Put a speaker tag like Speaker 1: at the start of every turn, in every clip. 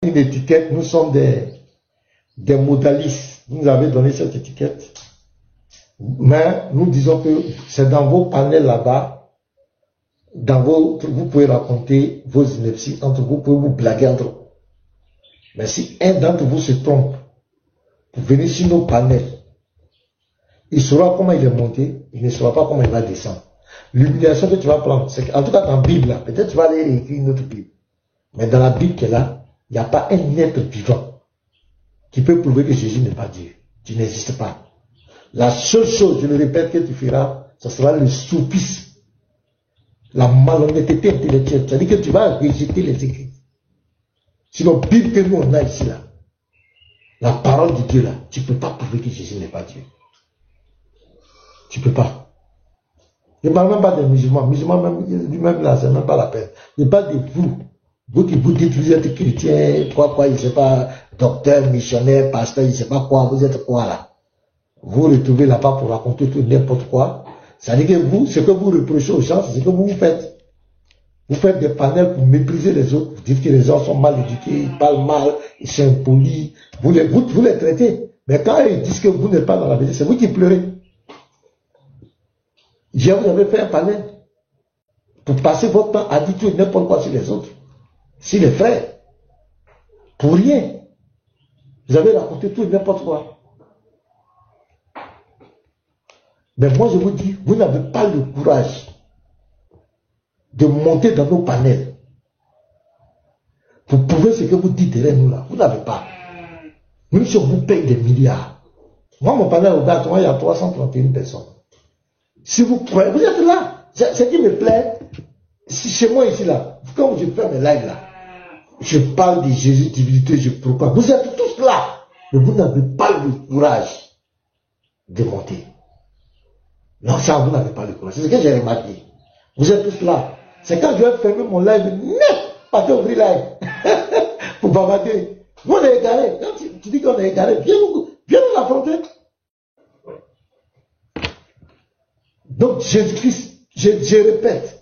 Speaker 1: une étiquette, nous sommes des modalistes. Vous nous avez donné cette étiquette. Mais nous disons que c'est dans vos panels là-bas, vous pouvez raconter vos inepties entre vous, vous pouvez vous blaguer entre vous. Mais si un d'entre vous se trompe, pour venir sur nos panels, il saura comment il est monté, il ne saura pas comment il va descendre. L'humiliation que tu vas prendre, c'est en tout cas dans la Bible, là, peut-être tu vas aller écrire une autre Bible. Mais dans la Bible qui est là, il n'y a pas un être vivant qui peut prouver que Jésus n'est pas Dieu. Tu n'existes pas. La seule chose, je le répète, que tu feras, ce sera le soufisme. La malhonnêteté intellectuelle. C'est-à-dire que tu vas rejeter les écrits. Sinon, Bible que nous on a ici, là, la parole de Dieu, là, tu ne peux pas prouver que Jésus n'est pas Dieu. Tu ne peux pas. Je ne parle même pas des musulmans. Musulmans, même là, c'est même pas la peine. Je parle de vous. Vous qui vous dites, vous êtes chrétien, quoi, je ne sais pas, docteur, missionnaire, pasteur, je ne sais pas quoi, vous êtes quoi là? Vous retrouvez là-bas pour raconter tout n'importe quoi. C'est-à-dire que vous, ce que vous reprochez aux gens, c'est ce que vous faites. Vous faites des panels pour mépriser les autres. Vous dites que les gens sont mal éduqués, ils parlent mal, ils sont impolis. Vous les traitez. Mais quand ils disent que vous n'êtes pas dans la vérité, c'est vous qui pleurez. Hier, vous avez fait un panel pour passer votre temps à dire tout et n'importe quoi sur les autres. Sur les frères. Pour rien. Vous avez raconté tout et n'importe quoi. Mais moi, je vous dis, vous n'avez pas le courage de monter dans nos panels pour prouver ce que vous dites derrière nous là. Vous n'avez pas. Même si on vous paye des milliards. Moi, mon panel au gars, il y a 331 personnes. Si vous croyez, vous êtes là. Ce qui me plaît, si chez moi ici là, quand je fais mes lives là, je parle de Jésus, divinité, je proclame. Vous êtes tous là. Mais vous n'avez pas le courage de monter. Non, ça, vous n'avez pas le courage. C'est ce que j'ai remarqué. Vous êtes tous là. C'est quand je vais fermer mon live, pas ouvrir live. Pour bavarder. Nous, on est égarés. Quand tu dis qu'on est égarés, viens nous l'affronter. Donc, Jésus-Christ, je répète,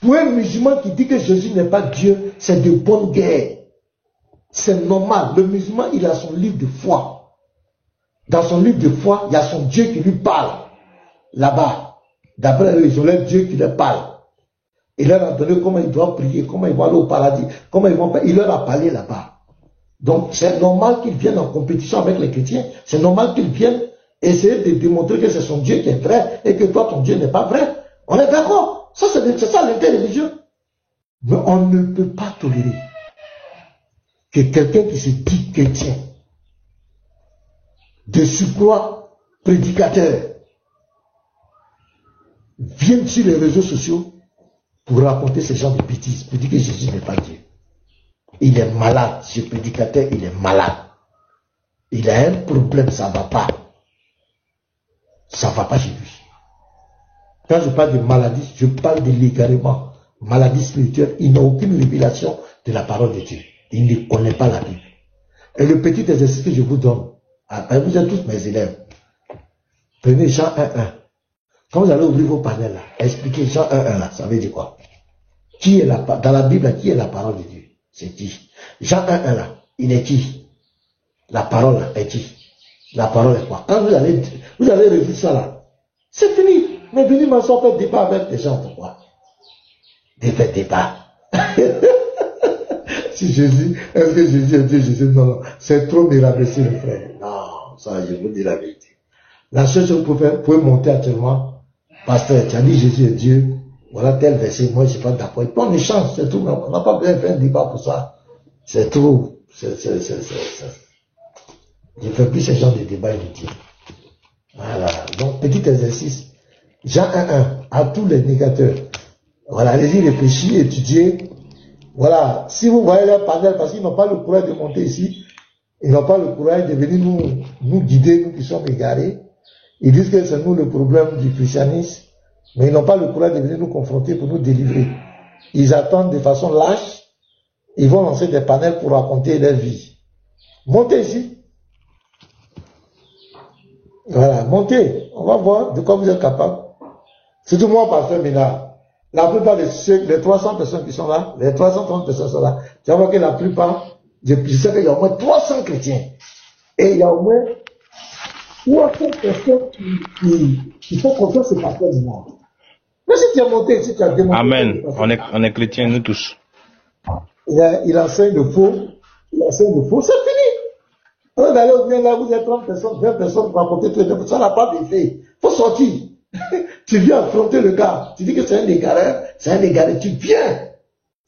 Speaker 1: pour un musulman qui dit que Jésus n'est pas Dieu, c'est de bonne guerre. C'est normal. Le musulman, il a son livre de foi. Dans son livre de foi, il y a son Dieu qui lui parle. Là-bas. D'après eux, ils ont leur Dieu qui leur parle. Il leur a donné comment ils doivent prier, comment ils vont aller au paradis, comment ils vont... Il leur a parlé là-bas. Donc, c'est normal qu'ils viennent en compétition avec les chrétiens. C'est normal qu'ils viennent essayer de démontrer que c'est son Dieu qui est vrai et que toi, ton Dieu n'est pas vrai. On est d'accord. Ça, c'est ça l'interreligieux. Mais on ne peut pas tolérer que quelqu'un qui se dit chrétien, de surcroît prédicateur, vienne sur les réseaux sociaux pour raconter ce genre de bêtises, pour dire que Jésus n'est pas Dieu. Il est malade, ce prédicateur, il est malade. Il a un problème, ça ne va pas. Ça ne va pas chez lui. Quand je parle de maladie, je parle de l'égarement. Maladie spirituelle, il n'a aucune révélation de la parole de Dieu. Il ne connaît pas la Bible. Et le petit exercice que je vous donne, vous êtes tous mes élèves. Prenez Jean 1.1. Quand vous allez ouvrir vos panels là, expliquez Jean 1.1 là, ça veut dire quoi? Qui est dans la Bible, qui est la parole de Dieu? C'est qui? Jean 1.1 là, il est qui? La parole là, est qui? La parole est quoi? Quand vous allez résoudre ça là, c'est fini. Mais venez m'asseoir faire débat avec les gens, pourquoi? Des débats. Si Jésus, est-ce que Jésus est Dieu? Jésus, non, c'est trop me rabaisser le frère. Non, ça, je vous dis la vérité. La seule chose que vous pouvez monter actuellement, pasteur, tu as dit Jésus est Dieu, voilà tel verset, moi je ne suis pas d'accord. Et puis on échange, c'est tout, on n'a pas besoin de faire un débat pour ça. C'est tout. Je ne fais plus ce genre de débat inutile. Voilà. Donc, petit exercice. Jean 1.1, à tous les négateurs. Voilà, allez-y réfléchir, étudier. Voilà, si vous voyez leur panel, parce qu'ils n'ont pas le courage de monter ici, ils n'ont pas le courage de venir nous guider, nous qui sommes égarés. Ils disent que c'est nous le problème du christianisme, mais ils n'ont pas le courage de venir nous confronter pour nous délivrer. Ils attendent de façon lâche, ils vont lancer des panels pour raconter leur vie. Montez ici. Voilà, montez. On va voir de quoi vous êtes capable. Surtout moi, pasteur Ménard. La plupart de ceux, les 300 personnes qui sont là, les 330 personnes sont là. Tu vas voir que la plupart, Je sais qu'il y a au moins 300 chrétiens. Et il y a au moins 300 personnes qui font confiance au pasteur du monde. Mais si tu as monté, si tu as démontré...
Speaker 2: Amen. On est chrétiens, nous tous.
Speaker 1: Il enseigne le faux. Il enseigne le faux. C'est fini. Avant d'aller au bien là, vous êtes 30 personnes, 20 personnes pour raconter tout le monde. Ça n'a pas d'effet. Il faut sortir. Tu viens affronter le gars. Tu dis que c'est un égaré. C'est un égaré. Tu viens.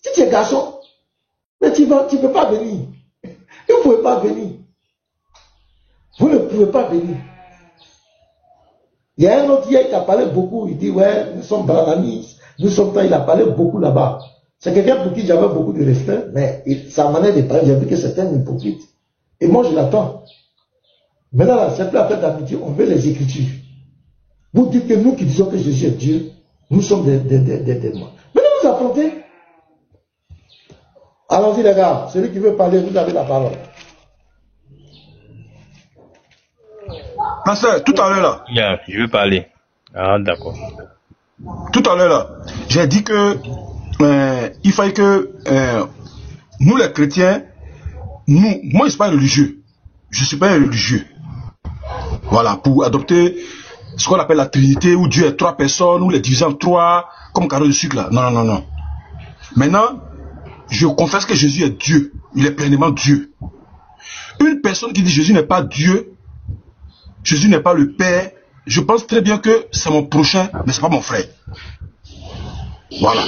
Speaker 1: Si tu es garçon, mais tu ne peux pas venir. Vous ne pouvez pas venir. Vous ne pouvez pas venir. Il y a un autre hier qui a parlé beaucoup. Il dit, ouais, nous sommes branamis. Nous sommes là. Il a parlé beaucoup là-bas. C'est quelqu'un pour qui j'avais beaucoup de respect, mais sa manière de parler, j'ai vu que c'était un hypocrite. Et moi, je l'attends. Maintenant, là, c'est plus affaire d'amitié. On veut les Écritures. Vous dites que nous qui disons que Jésus est Dieu, nous sommes des démons. Maintenant, vous affrontez. Allons-y, les gars. Celui qui veut parler, vous avez la parole.
Speaker 3: Pasteur, tout à l'heure là.
Speaker 2: Yeah, je veux parler. Ah, d'accord.
Speaker 3: Tout à l'heure là, j'ai dit que il fallait que nous les chrétiens, moi je ne suis pas religieux. Je ne suis pas un religieux. Voilà, pour adopter ce qu'on appelle la Trinité, où Dieu est 3 personnes, où les divisés en 3, comme carreau de sucre là. Non, non, non, non. Maintenant, je confesse que Jésus est Dieu. Il est pleinement Dieu. Une personne qui dit Jésus n'est pas Dieu, Jésus n'est pas le Père, je pense très bien que c'est mon prochain, mais ce n'est pas mon frère. Voilà.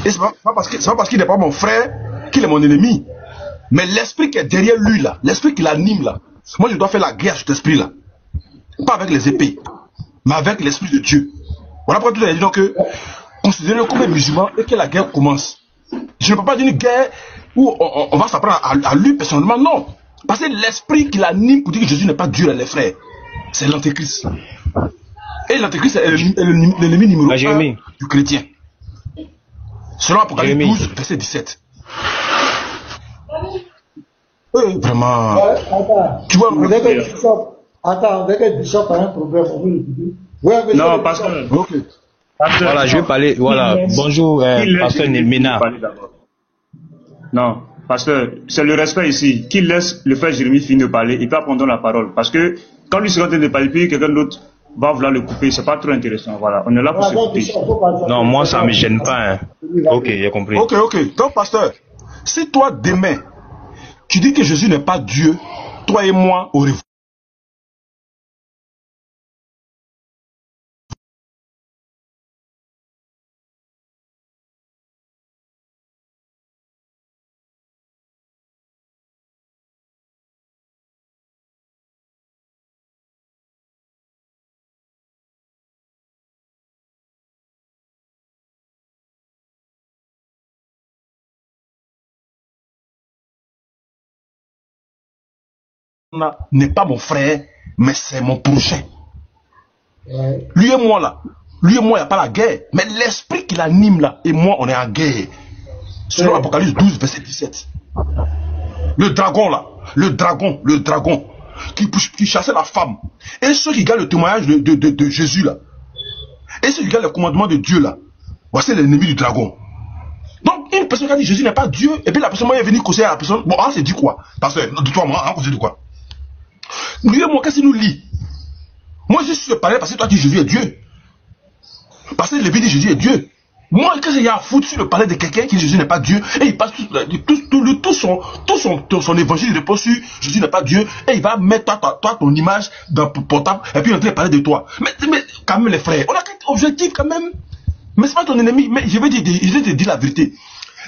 Speaker 3: Et ce n'est pas parce qu'il n'est pas mon frère qu'il est mon ennemi. Mais l'esprit qui est derrière lui là, l'esprit qui l'anime là, moi je dois faire la guerre à cet esprit là. Pas avec les épées, mais avec l'esprit de Dieu. Voilà pourquoi tout est dit donc que considérez-le comme un musulman et que la guerre commence. Je ne peux pas dire une guerre où on va s'apprendre à lui personnellement, non. Parce que l'esprit qui l'anime pour dire que Jésus n'est pas Dieu là, les frères, c'est l'antéchrist. Et l'antéchrist est l'ennemi numéro 1 du chrétien. Selon Apocalypse 12, verset 17. Oui, vraiment.
Speaker 1: Ouais, attends.
Speaker 3: Tu vois,
Speaker 1: attends, avec le bishop a un problème.
Speaker 4: Non, parce que...
Speaker 3: ok.
Speaker 2: Voilà, je vais parler. Voilà, bonjour, pasteur Ménard.
Speaker 4: Non, parce que c'est le respect ici. Qui laisse le frère Jérémie finir de parler et pas prendre la parole. Parce que quand lui sera en train de parler, puis quelqu'un d'autre va vouloir le couper, c'est pas trop intéressant. Voilà, on est là pour s'écouter.
Speaker 2: Non, moi ça me gêne pas. Hein. Ok, j'ai compris.
Speaker 3: Ok. Donc, pasteur, si toi demain, tu dis que Jésus n'est pas Dieu, toi et moi, au revoir. N'est pas mon frère, mais c'est mon prochain. Ouais. Lui et moi là, il n'y a pas la guerre, mais l'esprit qui l'anime là, et moi on est en guerre. Selon Apocalypse 12, verset 17. Le dragon là, le dragon, qui chassait la femme. Et ceux qui gardent le témoignage de Jésus là, et ceux qui gardent le commandement de Dieu là, voici l'ennemi du dragon. Donc une personne qui a dit Jésus n'est pas Dieu, et puis la personne est venue causer à la personne, bon, on s'est dit quoi? Parce que, de toi, moi, on s'est dit quoi? Lui et moi, qu'est-ce qu'il nous lit? Moi, je suis parlé parce que toi, tu dis Jésus est Dieu. Parce que Lévi dit Jésus est Dieu. Moi, qu'est-ce qu'il y a à foutre sur le parler de quelqu'un qui dit Jésus n'est pas Dieu? Et il passe tout son évangile repose sur Jésus n'est pas Dieu. Et il va mettre toi ton image dans ton portable et puis il est en train de parler de toi. Mais quand même, les frères, on a qu'un objectif quand même. Mais c'est pas ton ennemi. Mais je vais te dire la vérité.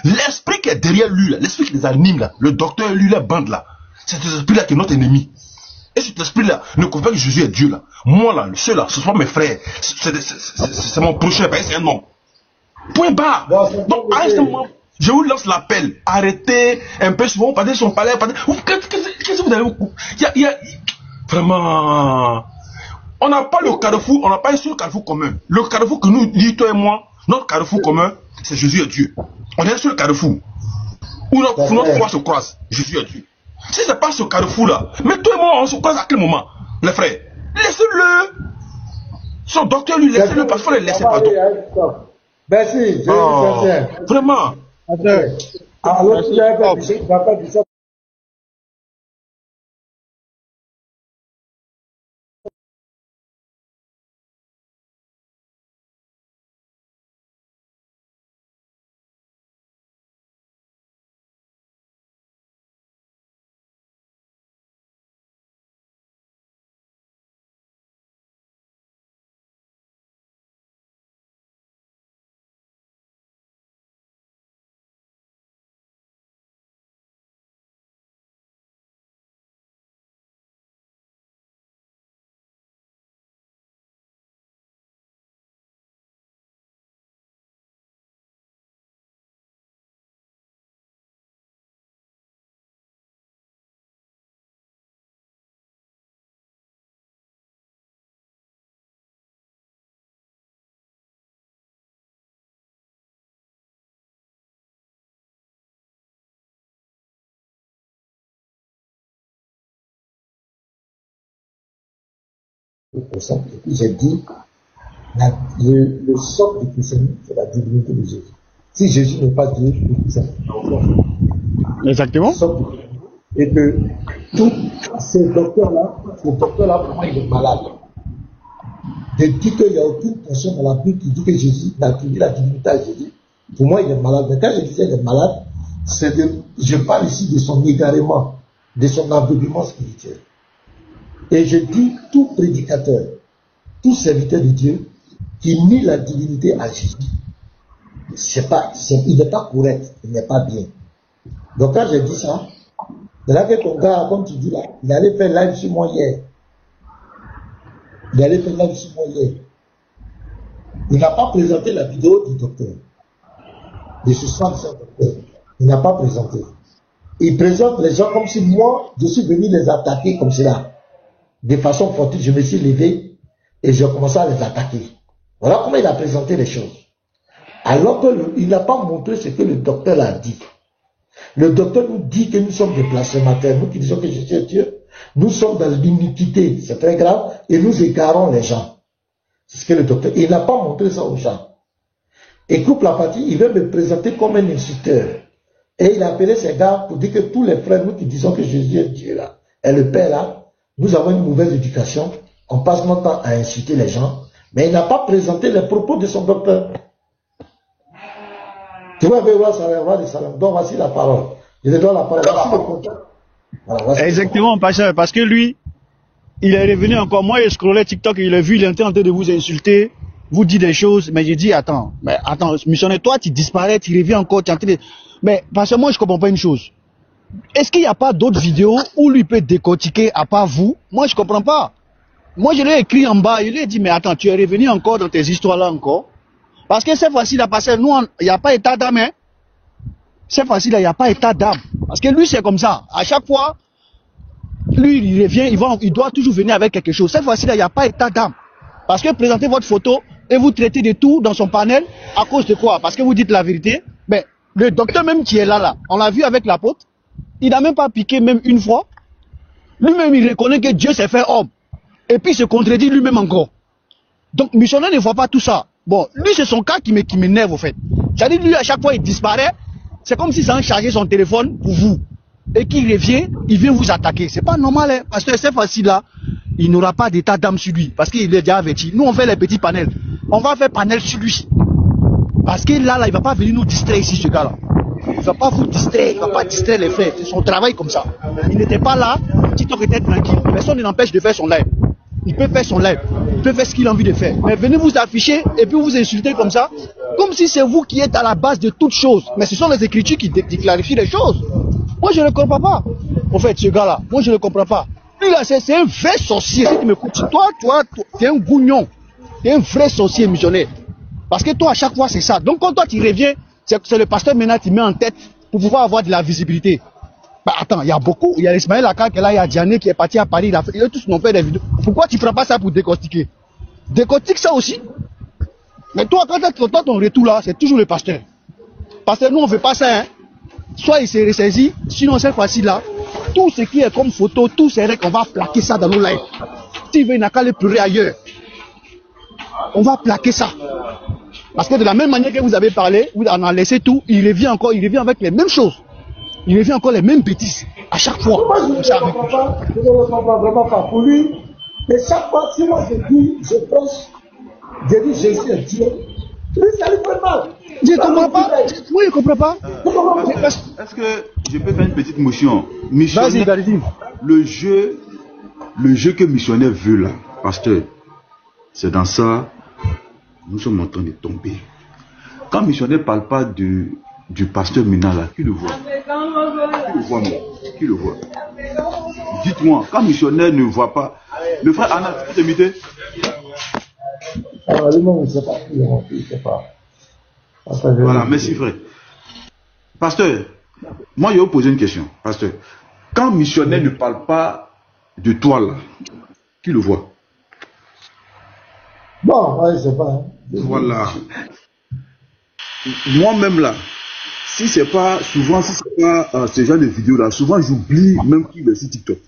Speaker 3: L'esprit qui est derrière lui, l'esprit qui les anime, là, le docteur, lui, la bande là, c'est cet esprit-là qui est notre ennemi. Et cet esprit-là ne confie pas que Jésus est Dieu là. Moi là, ceux-là, ce sont mes frères. C'est mon prochain, c'est un nom. Point barre. Donc à ce moment, je vous lance l'appel. Arrêtez un peu souvent, parlez son palais. Qu'est-ce que vous allez... Il y a vraiment... On n'a pas le carrefour, on n'a pas un seul carrefour commun. Le carrefour que nous, lui, toi et moi, notre carrefour commun, c'est Jésus est Dieu. On est un seul carrefour. Où notre foi se croise. Jésus est Dieu. Si ce n'est pas ce carrefour-là, mais toi et moi, on se croise à quel moment, les frères? Laissez-le. Son docteur, lui, laissez-le parce qu'il faut le laisser pardon.
Speaker 1: Merci.
Speaker 3: Vraiment.
Speaker 1: Alors, tu as fait et puis j'ai dit, le socle du christianisme, c'est la divinité de Jésus. Si Jésus n'est pas Dieu, le christianisme n'est pas.
Speaker 5: Exactement.
Speaker 1: Et que tous ces docteurs-là, pour moi, il est malade. De dire qu'il n'y a aucune personne dans la Bible qui dit que Jésus n'a attribué la divinité à Jésus, pour moi, il est malade. Mais quand je disais qu'il est malade, je parle ici de son égarement, de son aveuglement spirituel. Et je dis, tout prédicateur, tout serviteur de Dieu, qui nie la divinité à Jésus, il n'est pas correct, il n'est pas bien. Donc quand j'ai dit ça, c'est là que ton gars, comme tu dis là, il allait faire live sur moi hier. Il n'a pas présenté la vidéo du docteur. De ce soir, docteur. Il n'a pas présenté. Il présente les gens comme si moi, je suis venu les attaquer comme cela. De façon fortuite, je me suis levé et j'ai commencé à les attaquer. Voilà comment il a présenté les choses. Alors qu'il n'a pas montré ce que le docteur a dit. Le docteur nous dit que nous sommes des blasphémateurs. Nous qui disons que Jésus est Dieu, nous sommes dans l'iniquité. C'est très grave. Et nous égarons les gens. C'est ce que le docteur... Il n'a pas montré ça aux gens. Et coupe la partie, il veut me présenter comme un insulteur. Et il a appelé ces gars pour dire que tous les frères, nous qui disons que Jésus est Dieu là, et le Père là, nous avons une mauvaise éducation. On passe notre temps à insulter les gens. Mais il n'a pas présenté les propos de son docteur. Tu vois, donc voici la parole. Je te donne la parole. Voici le contact. Voilà,
Speaker 5: exactement, pasteur, parce que lui, il est revenu encore. Moi, il scrollait TikTok et il a vu, il est en train de vous insulter, vous dit des choses, mais j'ai dit, attends, missionnaire, toi, tu disparais, tu reviens encore, tu es en train de... Mais, parce que moi, je comprends pas une chose. Est-ce qu'il n'y a pas d'autres vidéos où lui peut décortiquer à part vous? Moi, je comprends pas. Moi, je lui ai écrit en bas, je lui ai dit, mais attends, tu es revenu encore dans tes histoires-là encore? Parce que cette fois-ci, là, parce que nous, il n'y a pas état d'âme, hein. Cette fois-ci, là, il n'y a pas état d'âme. Parce que lui, c'est comme ça. À chaque fois, lui, il revient, il doit toujours venir avec quelque chose. Cette fois-ci, là, il n'y a pas état d'âme. Parce que présentez votre photo et vous traitez de tout dans son panel, à cause de quoi? Parce que vous dites la vérité. Mais le docteur même qui est là, on l'a vu avec l'apôtre, il n'a même pas piqué même une fois. Lui-même, il reconnaît que Dieu s'est fait homme. Et puis, il se contredit lui-même encore. Donc, missionnaire ne voit pas tout ça. Bon, lui, c'est son cas qui m'énerve, au fait. C'est-à-dire, lui, à chaque fois, il disparaît. C'est comme si ça a chargé son téléphone pour vous. Et qu'il revient, il vient vous attaquer. C'est pas normal, hein. Parce que cette fois-ci-là, il n'aura pas d'état d'âme sur lui. Parce qu'il est déjà averti. Nous, on fait les petits panels. On va faire panel sur lui. Parce que là, il va pas venir nous distraire ici, ce gars-là. Il va pas vous distraire. Il va pas distraire les frères. C'est son travail comme ça. Il n'était pas là. TikTok était tranquille. Personne ne l'empêche de faire son live. Il peut faire son live. Il peut faire ce qu'il a envie de faire. Mais venez vous afficher et puis vous insulter comme ça. Comme si c'est vous qui êtes à la base de toutes choses. Mais ce sont les Écritures qui clarifient les choses. Moi, je ne comprends pas. En fait, ce gars-là, moi, je ne comprends pas. Lui, là, c'est un vrai sorcier. Si tu m'écoutes, toi, tu es un gougnon. Tu es un vrai sorcier missionnaire. Parce que toi, à chaque fois, c'est ça. Donc, quand toi, tu reviens, c'est le pasteur maintenant qui met en tête pour pouvoir avoir de la visibilité. Bah, attends, il y a beaucoup. Il y a Ismaël Akar qui est là, il y a Diané qui est parti à Paris. Ils tous n'ont fait des vidéos. Pourquoi tu ne prends pas ça pour décortiquer? Décortique ça aussi. Mais toi, quand tu as ton retour là, c'est toujours le pasteur. Parce que nous, on ne fait pas ça, hein. Soit il s'est ressaisi, sinon cette fois-ci là, tout ce qui est comme photo, tout ces règles, on va plaquer ça dans nos lives. S'il veut, il n'a qu'à aller pleurer ailleurs. On va plaquer ça. Parce que de la même manière que vous avez parlé, vous en avez laissé tout, il revient avec les mêmes choses. Il revient encore les mêmes bêtises. À chaque fois.
Speaker 1: Moi, je ne comprends vraiment pas. Pour lui, mais chaque fois, si moi je prêche, je dis Jésus est Dieu, lui, ça lui fait mal.
Speaker 5: Je ne comprends pas. Oui, je ne comprends pas.
Speaker 6: Est-ce que je peux faire une petite motion?
Speaker 5: Vas-y.
Speaker 6: Le jeu que missionnaire veut là, pasteur, c'est dans ça, nous sommes en train de tomber. Quand missionnaire ne parle pas du pasteur Mina là, qui le voit? Qui le voit? Dites-moi, quand missionnaire ne voit pas, le frère Anna, tu peux t'imiter?
Speaker 1: Lui-même, il ne sait pas.
Speaker 6: Voilà, merci frère. Pasteur, moi je vais vous poser une question. Pasteur, quand missionnaire ne parle pas de toi là, qui le voit?
Speaker 1: Bon, je ne sais pas. Hein.
Speaker 6: Voilà. Moi-même là, si c'est pas ce genre de vidéos là, souvent j'oublie même qu'il est sur TikTok.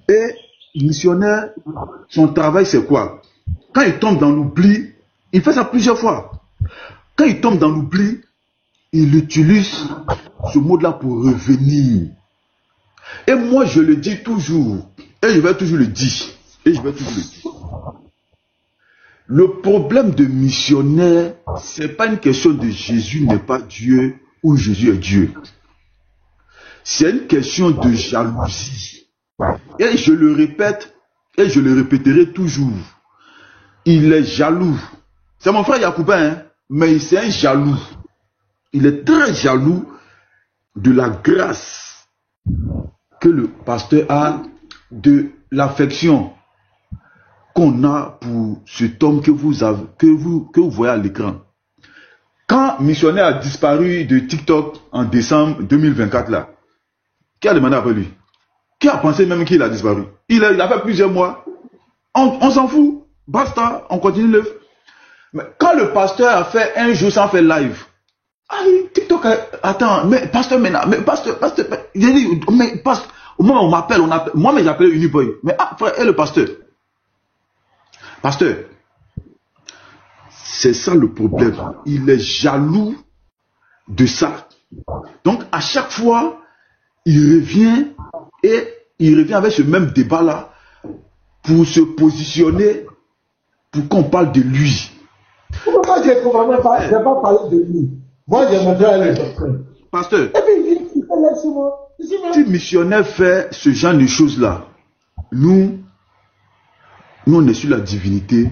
Speaker 6: Et missionnaire, son travail c'est quoi? Quand il tombe dans l'oubli, il fait ça plusieurs fois. Quand il tombe dans l'oubli, il utilise ce mot-là pour revenir. Et moi, je le dis toujours, et je vais toujours le dire, Le problème de missionnaire, c'est pas une question de Jésus n'est pas Dieu ou Jésus est Dieu. C'est une question de jalousie. Et je le répète, et je le répéterai toujours. Il est jaloux. C'est mon frère Yacoubin, hein, mais c'est un jaloux. Il est très jaloux de la grâce que le pasteur a, de l'affection qu'on a pour cet homme que vous voyez à l'écran. Quand missionnaire a disparu de TikTok en décembre 2024 là, qui a demandé après lui? Qui a pensé même qu'il a disparu? Il a fait plusieurs mois. On s'en fout. Basta, on continue l'œuvre. Mais quand le pasteur a fait un jour sans faire live, TikTok, attends, mais pasteur maintenant, mais pasteur, j'ai dit, mais pasteur, au moment où on m'appelle, moi, mais j'appelais Uniboy. Mais frère, et le pasteur? Pasteur, c'est ça le problème. Il est jaloux de ça. Donc, à chaque fois, il revient avec ce même débat-là pour se positionner, pour qu'on parle de lui.
Speaker 1: Pourquoi je ne vais pas parler de lui? Moi, je m'adresse à lui.
Speaker 6: Pasteur,
Speaker 1: et puis, il fait laisse-moi.
Speaker 6: Si missionnaire fait ce genre de choses-là, nous, on est sur la divinité,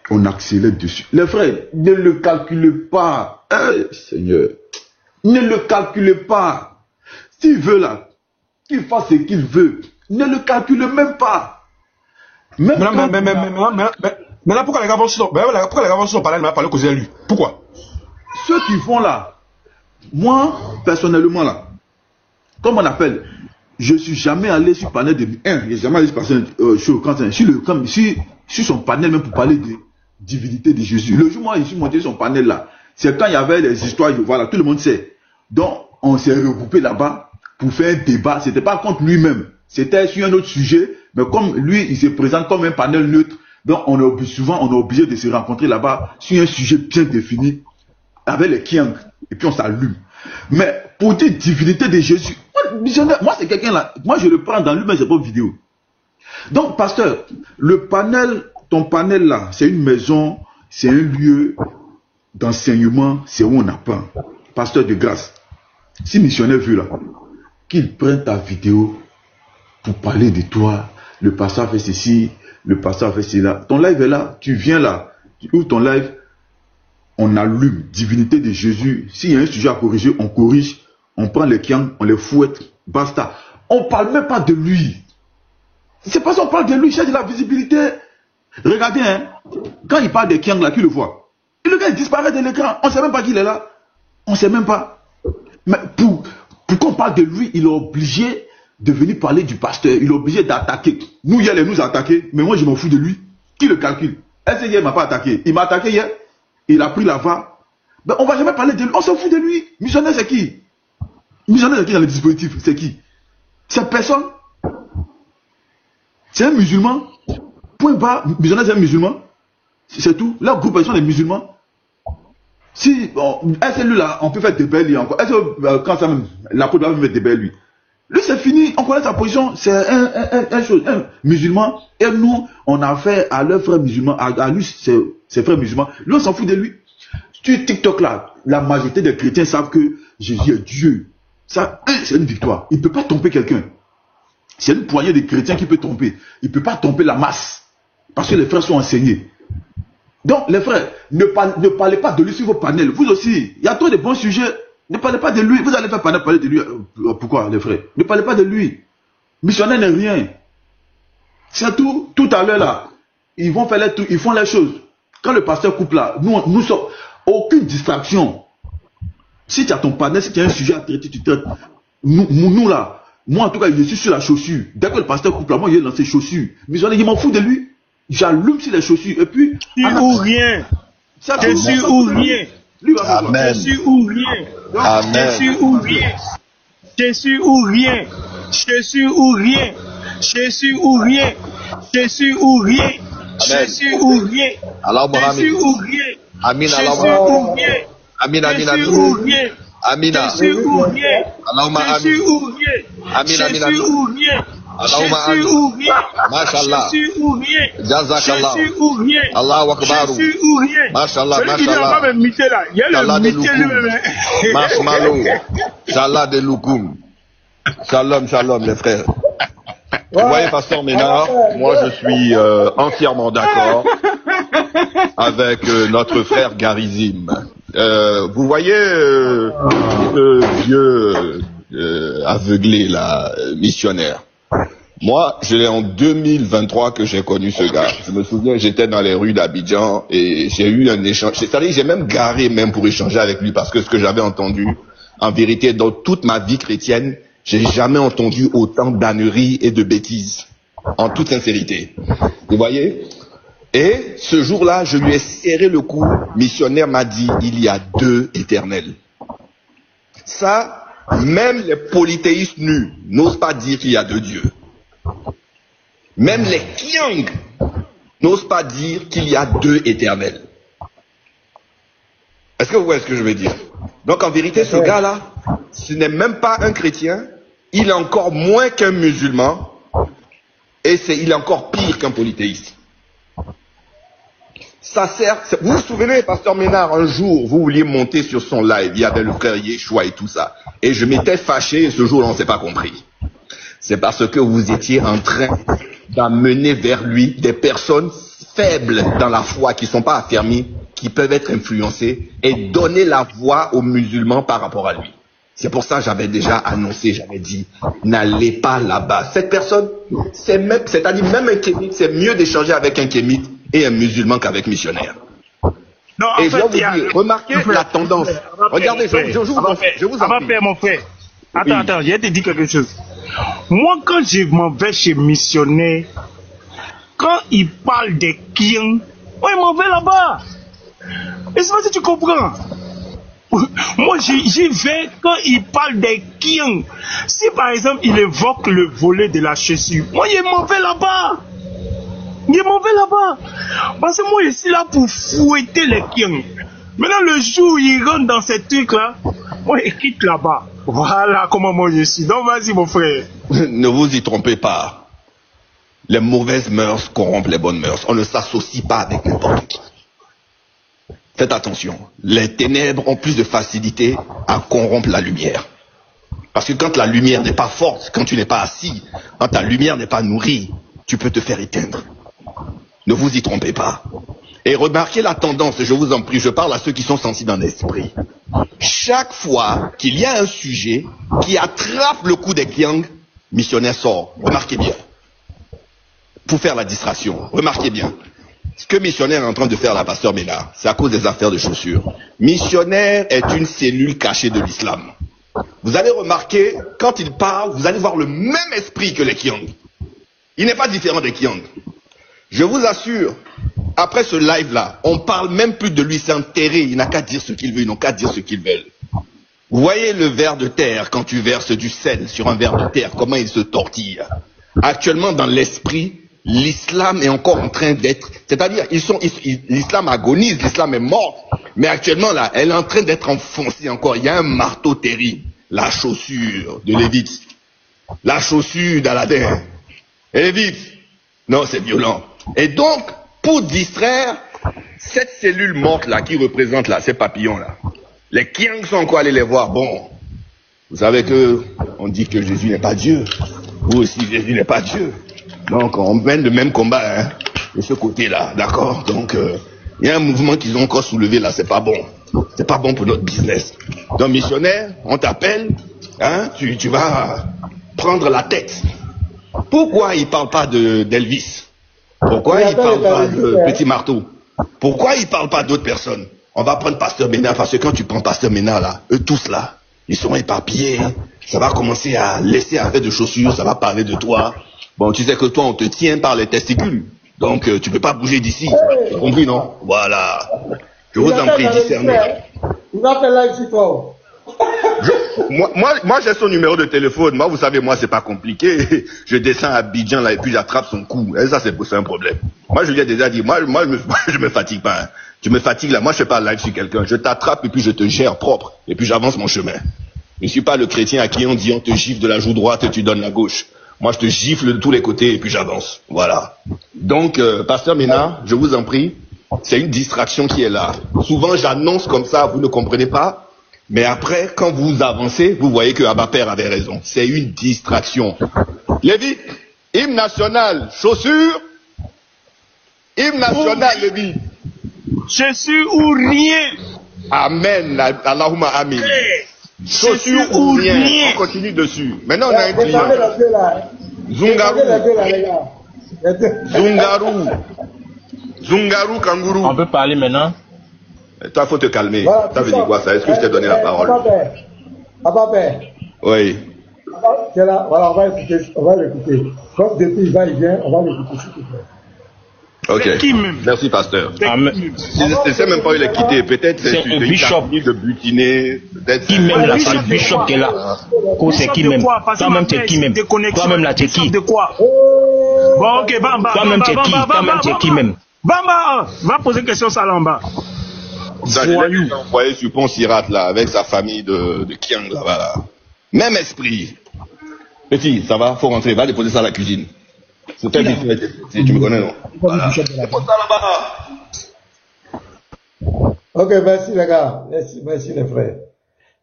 Speaker 6: on accélère dessus. Les frères, ne le calculez pas. Seigneur, ne le calculez pas. S'il veut là, qu'il fasse ce qu'il veut. Ne le calculez même pas.
Speaker 3: Mais là, pourquoi les gars vont sur son panel, mais pas le causer à lui? Pourquoi?
Speaker 6: Ceux qui font là, moi, personnellement là, comme on appelle, je ne suis jamais allé sur le panel de je n'ai jamais allé sur son panel même pour parler de divinité de Jésus. Le jour où moi je suis monté sur son panel là, c'est quand il y avait des histoires, voilà, tout le monde sait. Donc on s'est regroupé là-bas pour faire un débat. C'était pas contre lui-même, c'était sur un autre sujet, mais comme lui il se présente comme un panel neutre, donc on est obligé de se rencontrer là-bas sur un sujet bien défini avec les Kiang, et puis on s'allume. Mais pour dire divinité de Jésus, moi c'est quelqu'un là, moi je le prends dans lui, mais c'est pas une vidéo. Donc pasteur, le panel, ton panel là, c'est une maison, c'est un lieu d'enseignement, c'est où on apprend. Pasteur de grâce, si missionnaire veut là, qu'il prenne ta vidéo pour parler de toi, le pasteur a fait ceci, le pasteur a fait cela. Ton live est là, tu viens là, tu ouvres ton live, on allume, divinité de Jésus. S'il y a un sujet à corriger, on corrige, on prend les kiang, on les fouette, basta. On ne parle même pas de lui. C'est parce qu'on parle de lui, il cherche de la visibilité. Regardez, hein, quand il parle des kiang là, qui le voit? Et le gars il disparaît de l'écran, on ne sait même pas qu'il est là. On ne sait même pas. Mais pour qu'on parle de lui, il est obligé de venir parler du pasteur, il est obligé d'attaquer. Nous, hier, il nous a attaqué, mais moi je m'en fous de lui. Qui le calcule? Est-ce qu'il ne m'a pas attaqué? Il m'a attaqué hier. Il a pris la voix. Ben, on ne va jamais parler de lui. On s'en fout de lui. Missionnaire, c'est qui? Missionnaire, c'est qui dans le dispositif? C'est qui? C'est personne. C'est un musulman. Point bas. Missionnaire, c'est un musulman. C'est tout. Leur groupe, ils sont des musulmans. Si, est-ce que lui, là, on peut faire des belles, lui, encore? Est-ce que, quand ça même, la peau doit même mettre des belles, lui? Lui, c'est fini. On connaît sa position. C'est un musulman. Et nous, on a fait à leur frère musulman, à lui, ses frères musulmans. Lui, on s'en fout de lui. Sur TikTok, là, la majorité des chrétiens savent que Jésus est Dieu. Ça, c'est une victoire. Il ne peut pas tromper quelqu'un. C'est une poignée de chrétiens qui peut tromper. Il ne peut pas tromper la masse. Parce que les frères sont enseignés. Donc, les frères, ne parlez pas de lui sur vos panels. Vous aussi, il y a trop de bons sujets. Ne parlez pas de lui. Vous allez faire parler de lui. Pourquoi, les frères? Ne parlez pas de lui. Missionnaire n'est rien. C'est tout à l'heure, là. Ils vont faire les trucs, ils font les choses. Quand le pasteur coupe là, nous sommes aucune distraction. Si tu as ton panel, si tu as un sujet à traiter, tu traites. Nous là, moi en tout cas, je suis sur la chaussure. Dès que le pasteur coupe là, moi, il est dans ses chaussures. Missionnaire, il m'en fout de lui. J'allume sur les chaussures. Et puis.
Speaker 4: Ou rien. Je suis ou rien.
Speaker 6: Amen.
Speaker 4: Je suis ou rien.
Speaker 6: Amen.
Speaker 4: Je suis ou rien. Je suis ou rien. Je suis ou rien. Je suis ou rien.
Speaker 7: Jésus ou rien. Jésus ou rien. Jésus ou rien.
Speaker 8: Amin,
Speaker 7: Jésus ou rien.
Speaker 8: Amin, amin,
Speaker 7: Jésus
Speaker 8: amin.
Speaker 7: ou rien.
Speaker 8: Amina.
Speaker 7: Jésus ou rien.
Speaker 8: Allahumma
Speaker 7: Jésus
Speaker 8: amin.
Speaker 7: ou rien.
Speaker 8: Amin, amin,
Speaker 7: Jésus
Speaker 8: amin.
Speaker 7: ou rien.
Speaker 8: Allahumma
Speaker 7: Jésus
Speaker 8: amin.
Speaker 7: ou rien.
Speaker 8: Mashallah.
Speaker 7: Jésus ou rien.
Speaker 8: Jazakallah.
Speaker 7: Jésus ou rien.
Speaker 8: Allahu Akbar.
Speaker 7: Jésus ou rien.
Speaker 8: Mashallah,
Speaker 7: Celui qui n'a
Speaker 8: mashallah.
Speaker 7: pas même mité là. Il y a
Speaker 8: Salah
Speaker 7: le
Speaker 8: de
Speaker 7: mité
Speaker 8: Loukoum.
Speaker 7: lui-même.
Speaker 8: Marshmallow. Salah de Loukoum. Shalom, shalom, les frères. Vous voyez, Pasteur Ménard, moi je suis entièrement d'accord avec notre frère Garizim. Vous voyez le vieux aveuglé là, missionnaire. Moi, je l'ai en 2023 que j'ai connu ce gars. Je me souviens, j'étais dans les rues d'Abidjan et j'ai eu un échange. C'est-à-dire, j'ai même garé même pour échanger avec lui parce que ce que j'avais entendu, en vérité, dans toute ma vie chrétienne, j'ai jamais entendu autant d'âneries et de bêtises. En toute sincérité. Vous voyez? Et ce jour-là, je lui ai serré le cou. Missionnaire m'a dit, il y a deux éternels. Ça, même les polythéistes nus n'osent pas dire qu'il y a deux dieux. Même les Kyang n'osent pas dire qu'il y a deux éternels. Est-ce que vous voyez ce que je veux dire? Donc en vérité, ce gars-là, ce n'est même pas un chrétien, il est encore moins qu'un musulman, et il est encore pire qu'un polythéiste. Ça sert. Vous vous souvenez, Pasteur Ménard, un jour, vous vouliez monter sur son live, il y avait le frère Yeshua et tout ça. Et je m'étais fâché, et ce jour-là, on ne s'est pas compris. C'est parce que vous étiez en train d'amener vers lui des personnes faibles dans la foi, qui ne sont pas affermies, qui peuvent être influencées, et donner la voix aux musulmans par rapport à lui. C'est pour ça que j'avais déjà annoncé, j'avais dit, n'allez pas là-bas. Cette personne, c'est-à-dire même un kémite, c'est mieux d'échanger avec un kémite et un musulman qu'avec missionnaire.
Speaker 7: Non,
Speaker 8: et je vais vous dire, remarquez la tendance. Regardez, je vous en prie.
Speaker 7: Mon frère. Attends, je vais te dire quelque chose. Moi, quand je m'en vais chez missionnaire, quand il parle des Kiens, moi, il m'en vais là-bas. Et c'est pas si tu comprends. Moi, j'y vais quand il parle des Kiens. Si par exemple, il évoque le volet de la chaussure, moi, il m'en vais là-bas. Il m'en vais là-bas. Parce que moi, je suis là pour fouetter les Kiens. Maintenant, le jour où il rentre dans ces trucs-là, moi, il quitte là-bas. Voilà comment moi je suis. Donc, vas-y, mon frère.
Speaker 8: Ne vous y trompez pas. Les mauvaises mœurs corrompent les bonnes mœurs. On ne s'associe pas avec n'importe qui. Faites attention, les ténèbres ont plus de facilité à corrompre la lumière. Parce que quand la lumière n'est pas forte, quand tu n'es pas assis, quand ta lumière n'est pas nourrie, tu peux te faire éteindre. Ne vous y trompez pas. Et remarquez la tendance, je vous en prie, je parle à ceux qui sont sensibles dans l'esprit. Chaque fois qu'il y a un sujet qui attrape le coup des Kiang, missionnaire sort. Remarquez bien. Pour faire la distraction, remarquez bien. Ce que missionnaire est en train de faire, la Pasteur Ménard, c'est à cause des affaires de chaussures. Missionnaire est une cellule cachée de l'islam. Vous allez remarquer, quand il parle, vous allez voir le même esprit que les Kiang. Il n'est pas différent des Kiang. Je vous assure, après ce live-là, on parle même plus de lui, c'est enterré. Il n'a qu'à dire ce qu'il veut, ils n'ont qu'à dire ce qu'ils veulent. Vous voyez le ver de terre, quand tu verses du sel sur un ver de terre, comment il se tortille. Actuellement, dans l'esprit, l'islam est encore en train d'être, c'est-à-dire l'islam agonise, l'islam est mort, mais actuellement là, elle est en train d'être enfoncée encore. Il y a un marteau terrible, la chaussure de Lévite, la chaussure d'Aladin. Et Lévite, non, c'est violent. Et donc, pour distraire cette cellule morte là qui représente là ces papillons là, les Kiang sont encore allés les voir. Bon, vous savez que on dit que Jésus n'est pas Dieu, vous aussi Jésus n'est pas Dieu. Donc on mène le même combat hein, de ce côté-là, d'accord. Donc il y a un mouvement qu'ils ont encore soulevé là, c'est pas bon. C'est pas bon pour notre business. Donc missionnaire, on t'appelle, hein, tu vas prendre la tête. Pourquoi il parle pas d'Elvis? Pourquoi il parle pas de Petit Marteau? Pourquoi il parle pas d'autres personnes? On va prendre Pasteur Ménard, parce que quand tu prends Pasteur Ménard là, eux tous là, ils sont éparpillés. Ça va commencer à laisser avec de chaussures, ça va parler de toi. Bon, tu sais que toi, on te tient par les testicules. Donc, tu peux pas bouger d'ici. Tu as compris, non? Voilà. Je vous en prie, discernez.
Speaker 1: Il va faire live sur toi.
Speaker 8: Moi j'ai son numéro de téléphone. Moi, vous savez, moi, c'est pas compliqué. Je descends à Abidjan, là, et puis j'attrape son cou. Et ça, c'est un problème. Moi, je lui ai déjà dit, je me fatigue pas. Hein. Tu me fatigues, là. Moi, je fais pas live sur quelqu'un. Je t'attrape, et puis je te gère propre. Et puis j'avance mon chemin. Je suis pas le chrétien à qui on dit, on te gifle de la joue droite et tu donnes la gauche. Moi, je te gifle de tous les côtés, et puis j'avance. Voilà. Donc, Pasteur Ménard, je vous en prie, c'est une distraction qui est là. Souvent, j'annonce comme ça, vous ne comprenez pas. Mais après, quand vous avancez, vous voyez que Abba Père avait raison. C'est une distraction. Lévi, hymne national, chaussures. Hymne national, Lévi.
Speaker 7: Chaussures ou rien.
Speaker 8: Amen. Allahumma amin. Chaussures ou rien. On continue dessus. Maintenant, on a un client. Zungarou. Zungarou, kangourou.
Speaker 2: On peut parler maintenant.
Speaker 8: Toi, il faut te calmer. Voilà, ça veut dire quoi ça? Est-ce que je t'ai donné la parole?
Speaker 1: Abba Père.
Speaker 8: Oui.
Speaker 1: C'est là, voilà, on va l'écouter. Comme depuis il va, il vient, on va l'écouter s'il te plaît.
Speaker 8: Ok. Merci, pasteur. Je ne sais même pas où il est quitté. Peut-être
Speaker 2: c'est le bishop
Speaker 8: de butiner.
Speaker 2: Qui même là, c'est le bishop qui est là. C'est qui même? Toi-même, c'est qui même? Toi-même là, c'est qui?
Speaker 7: De quoi? Bon, ok, Bamba.
Speaker 2: Toi-même, c'est qui? Toi-même, c'est qui même?
Speaker 7: Bamba, va poser une question ça là en bas.
Speaker 8: Vous allez envoyer sur Pont Sirat là, avec sa famille de Kiang là, voilà. Même esprit. Petit, ça va, faut rentrer, va déposer ça à la cuisine. Faut faire si tu me connais, non? Voilà. Dépose ça là-bas.
Speaker 1: Ok, merci les gars. Merci les frères.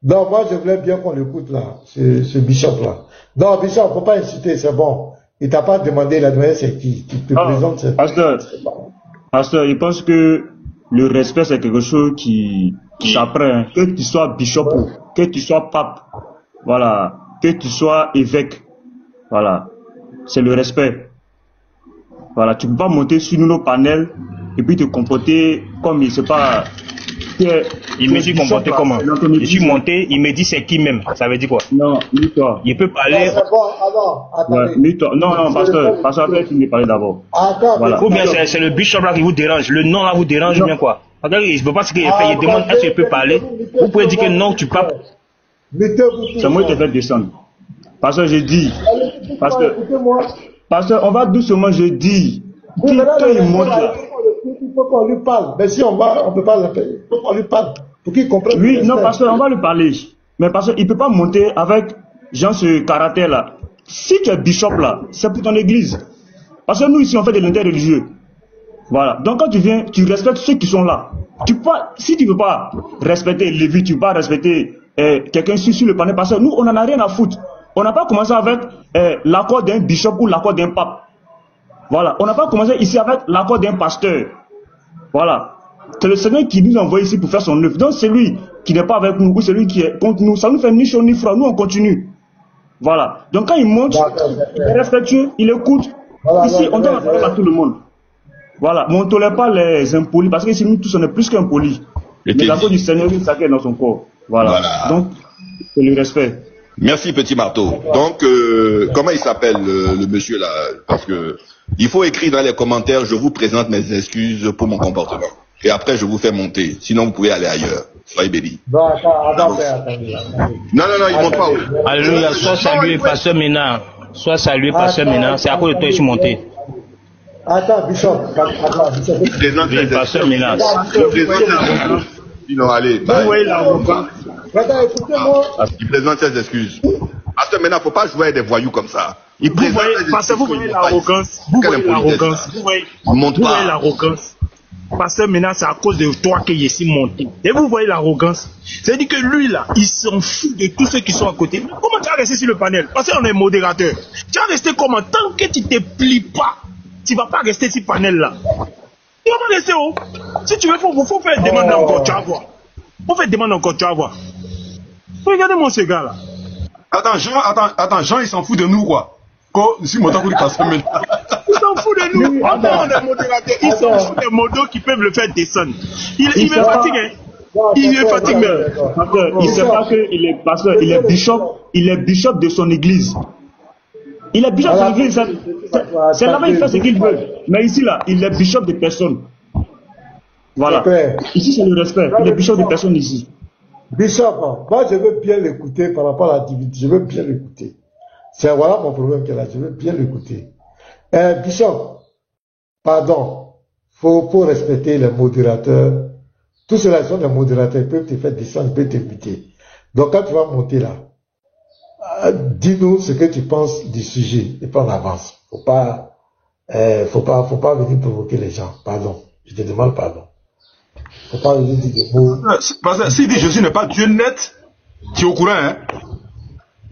Speaker 1: Donc moi je voulais bien qu'on l'écoute là, ce bishop là. Non, bishop, faut pas insulter, c'est bon. Il t'a pas demandé, il a demandé c'est qui. Tu te présentes, c'est
Speaker 4: Pasteur, je pense que le respect, c'est quelque chose qui s'apprend. Que tu sois bishop, que tu sois pape, voilà, que tu sois évêque, voilà, c'est le respect. Voilà, tu ne peux pas monter sur nos panels et puis te comporter comme, je sais pas...
Speaker 2: Il me dit comporter comment? Je suis monté, il me dit c'est qui même? Ça veut dire quoi?
Speaker 4: Non, lui-toi.
Speaker 2: Il peut parler...
Speaker 4: Ouais, lui-toi. Non, pasteur, après, tu me parlais d'abord.
Speaker 2: Voilà. Ou bien c'est le bishop là qui vous dérange, le nom là vous dérange, ou bien quoi? Regardez, je ne peux pas ce qu'il fait, il demande est-ce qu'il peut parler. Vous pouvez dire que non, tu parles.
Speaker 4: C'est moi qui te fais descendre. Pasteur, je dis. Pasteur, on va doucement, je dis. Quand il monte là.
Speaker 1: Il faut qu'on lui parle. Mais si on peut pas l'appeler. Il faut qu'on lui parle. Pour qu'il comprenne.
Speaker 4: Oui, non, pasteur, on va lui parler. Mais pasteur, il ne peut pas monter avec ce caractère là. Si tu es bishop là, c'est pour ton église. Parce que nous ici, on fait de l'interreligieux. Voilà. Donc quand tu viens, tu respectes ceux qui sont là. Si tu ne veux pas respecter Lévi, tu ne veux pas respecter quelqu'un sur le panel, parce que nous, on n'en a rien à foutre. On n'a pas commencé avec l'accord d'un bishop ou l'accord d'un pape. Voilà. On n'a pas commencé ici avec l'accord d'un pasteur. Voilà. C'est le Seigneur qui nous envoie ici pour faire son œuvre. Donc celui qui n'est pas avec nous ou celui qui est contre nous, ça nous fait ni chaud ni froid. Nous, on continue. Voilà. Donc quand il monte, il est respectueux, il écoute. Ici, on donne la parole à tout le monde. Voilà. Mais on ne tolère pas les impolis, parce que ici, nous tous, on est plus qu'impolis. Mais la cause du Seigneur, il s'acquiert dans son corps. Voilà. Donc, c'est le respect.
Speaker 8: Merci, petit marteau. Donc, comment il s'appelle le monsieur là? Parce que il faut écrire dans les commentaires, je vous présente mes excuses pour mon comportement. Et après, je vous fais monter. Sinon, vous pouvez aller ailleurs. Soyez bénis.
Speaker 1: Non, attends.
Speaker 8: Non, il monte pas.
Speaker 2: Alléluia. Sois salué, pasteur Ménard. Sois salué, pasteur Ménard. C'est à cause de toi que je suis monté.
Speaker 1: Attends, bishop.
Speaker 2: Oui, pasteur Ménard.
Speaker 8: Sinon, allez.
Speaker 1: Attends, écoutez-moi.
Speaker 8: Il présente ses excuses. Pasteur Ménard, faut pas jouer avec des voyous comme ça.
Speaker 7: Vous voyez l'arrogance. Vous voyez l'arrogance. Pasteur Ménard, c'est à cause de toi que je suis monté. Et vous voyez l'arrogance. C'est-à-dire que lui là, il s'en fout de tous ceux qui sont à côté. Mais comment tu vas rester sur le panel? Parce qu'on est modérateur. Tu vas rester comment? Tant que tu ne te plies pas, tu ne vas pas rester sur le panel là. Tu vas pas rester haut. Si tu veux, il faut faire une demande encore, tu vas voir. On fait une demande encore, tu vas voir. Regardez-moi ce gars là.
Speaker 3: Attends, Jean, il s'en fout de nous, quoi. Il s'en fout
Speaker 7: de nous. On est modérateur. Il s'en fout des modos qui peuvent le faire descendre. Il me fatigue, hein. Il me fatigue même.
Speaker 4: Il ne sait pas qu'il est pasteur, il est bishop de son église. Il est bishop de son église. C'est là-bas il fait ce qu'il veut. Mais ici, là, il est bishop de personne. Voilà. Ici, c'est le respect. Il est bishop de personne ici.
Speaker 1: Bishop, moi je veux bien l'écouter par rapport à la divinité, je veux bien l'écouter. C'est voilà mon problème qu'elle a, je veux bien l'écouter. Bishop, pardon, faut respecter les modérateurs. Tous ceux-là sont des modérateurs, ils peuvent te faire descendre, ils peuvent t'inviter. Donc quand tu vas monter là, dis-nous ce que tu penses du sujet et puis on avance. Faut pas venir provoquer les gens. Pardon, je te demande pardon. Faut pas venir dire des mots.
Speaker 3: Parce que s'il dit Jésus n'est pas Dieu net, tu es au courant, hein?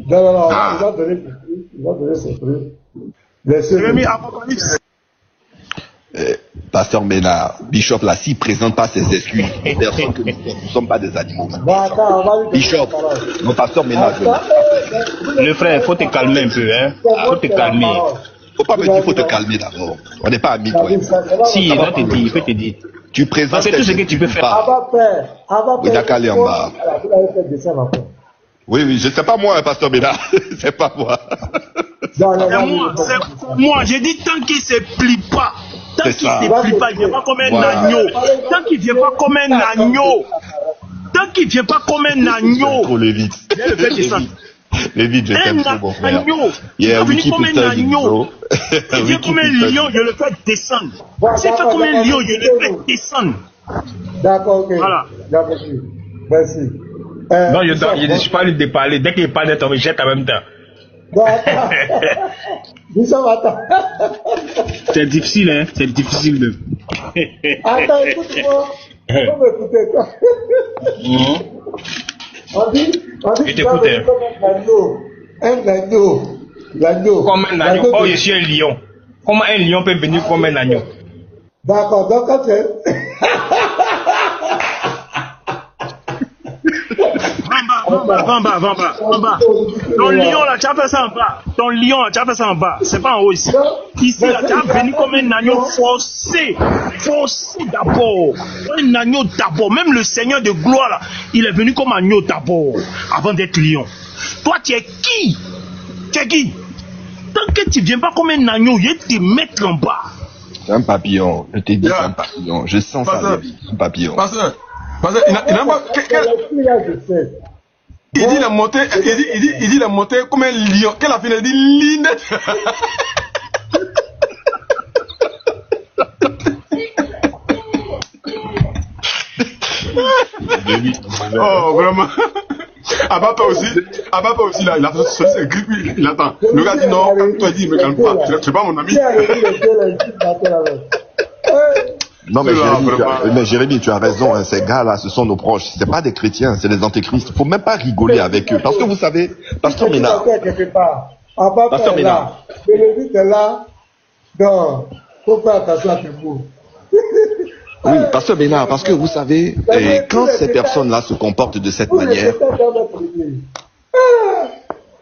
Speaker 1: Non, il va donner ses preuves.
Speaker 3: Jérémie, Apocalypse.
Speaker 8: Pasteur Ménard, Bishop là, s'il ne présente pas ses excuses, personne que nous ne sommes pas des animaux. Bishop, non, Pasteur Ménard.
Speaker 2: Le frère, il faut te calmer un peu, hein. Faut te calmer.
Speaker 8: Faut pas me dire, faut te calmer d'abord. On n'est pas amis, toi.
Speaker 2: Si, il va te dire, il peut te dire.
Speaker 8: Tu présentes
Speaker 2: tout ce que tu peux faire.
Speaker 8: Oui, d'accord, aller en bas. Oui, je sais pas moi, Pasteur Ménard. C'est pas moi.
Speaker 7: Moi, j'ai dit tant qu'il se plie pas. Tant qu'il ne se plie pas, il ne vient pas comme un agneau. Tant qu'il ne vient pas comme un agneau. Tant qu'il ne vient pas comme un agneau.
Speaker 8: Trop le vite. Lévite, je t'aime trop, mon frère.
Speaker 7: Il est venu comme un agneau. Il vient comme un lion, je le fais descendre. S'il fait comme un lion, je le fais descendre.
Speaker 1: D'accord, ok.
Speaker 7: Voilà.
Speaker 1: Merci.
Speaker 2: Non, je ne suis pas libre de parler. Dès qu'il parle, on me jette en même temps. C'est difficile, hein? C'est difficile de.
Speaker 1: Attends, écoute-moi. Faut m'écouter, toi. On dit que tu vas venir comme un agneau.
Speaker 2: Comme un agneau. Oh, je suis un lion. Comment un lion peut venir comme un agneau?
Speaker 1: D'accord, donc quand tu es...
Speaker 7: Vamba. Ton lion là, tu as fait ça en bas. Ton lion là, tu as fait ça en bas. C'est pas en haut ici. Ici là, tu as venu comme un agneau forcé. Forcé d'abord. Un agneau d'abord. Même le Seigneur de gloire là, il est venu comme agneau d'abord. Avant d'être lion. Toi, tu es qui? Tu es qui? Tant que tu ne viens pas comme un agneau, je vais te mettre en bas.
Speaker 8: C'est un papillon. Je t'ai dit, c'est un papillon. Je sens ça, un papillon.
Speaker 3: Parce qu'il n'a pas. Il dit la montée, il dit la montée comme un lion. Quelle a fini? Il dit linette. Oh, vraiment. Abba aussi là, il a fait ses grippes, il attend. Le gars dit non, toi dis, me calme pas, tu n'es pas mon ami.
Speaker 8: Non, mais Jérémie, tu as raison, hein, ces gars-là, ce sont nos proches. Ce pas des chrétiens, c'est des antéchrists. Il ne faut même pas rigoler avec eux. Parce que vous savez, Pasteur Ménard.
Speaker 1: Pasteur Ménard. Le but est là. Donc, il faut faire attention à tes mots.
Speaker 8: Oui, Pasteur Ménard, parce que vous savez, quand ces personnes-là se comportent de cette manière,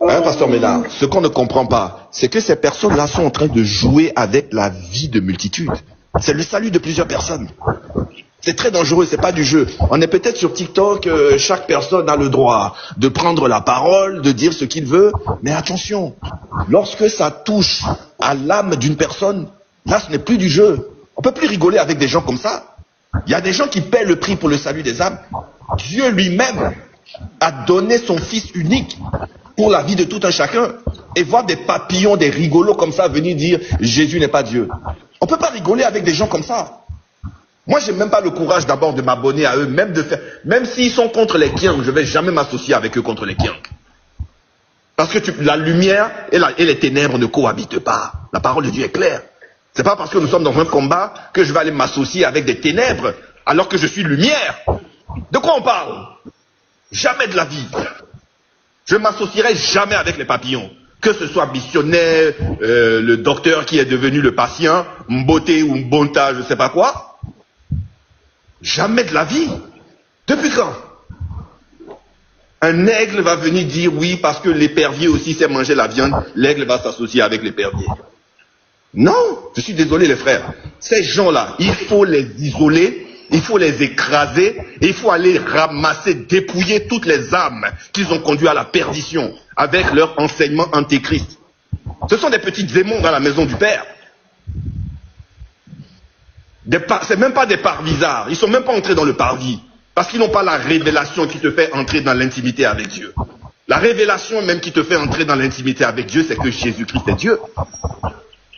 Speaker 8: hein, Pasteur Ménard, ce qu'on ne comprend pas, c'est que ces personnes-là sont en train de jouer avec la vie de multitudes. C'est le salut de plusieurs personnes. C'est très dangereux, c'est pas du jeu. On est peut-être sur TikTok, chaque personne a le droit de prendre la parole, de dire ce qu'il veut, mais attention, lorsque ça touche à l'âme d'une personne, là ce n'est plus du jeu. On peut plus rigoler avec des gens comme ça. Il y a des gens qui paient le prix pour le salut des âmes. Dieu lui-même a donné son Fils unique pour la vie de tout un chacun. Et voir des papillons, des rigolos comme ça venir dire Jésus n'est pas Dieu. On ne peut pas rigoler avec des gens comme ça. Moi, j'ai même pas le courage d'abord de m'abonner à eux, même s'ils sont contre les Kiang, je ne vais jamais m'associer avec eux contre les Kiang. Parce que la lumière et les ténèbres ne cohabitent pas. La parole de Dieu est claire. C'est pas parce que nous sommes dans un combat que je vais aller m'associer avec des ténèbres alors que je suis lumière. De quoi on parle? Jamais de la vie. Je ne m'associerai jamais avec les papillons. Que ce soit missionnaire, le docteur qui est devenu le patient, Mboté ou Mbonta, je ne sais pas quoi. Jamais de la vie. Depuis quand? Un aigle va venir dire oui parce que l'épervier aussi sait manger la viande, l'aigle va s'associer avec l'épervier. Non, je suis désolé les frères. Ces gens-là, il faut les isoler, il faut les écraser, et il faut aller ramasser, dépouiller toutes les âmes qu'ils ont conduit à la perdition avec leur enseignement antéchrist. Ce sont des petits démons dans la maison du Père. C'est même pas des parvisards, ils sont même pas entrés dans le parvis. Parce qu'ils n'ont pas la révélation qui te fait entrer dans l'intimité avec Dieu. La révélation même qui te fait entrer dans l'intimité avec Dieu, c'est que Jésus-Christ est Dieu.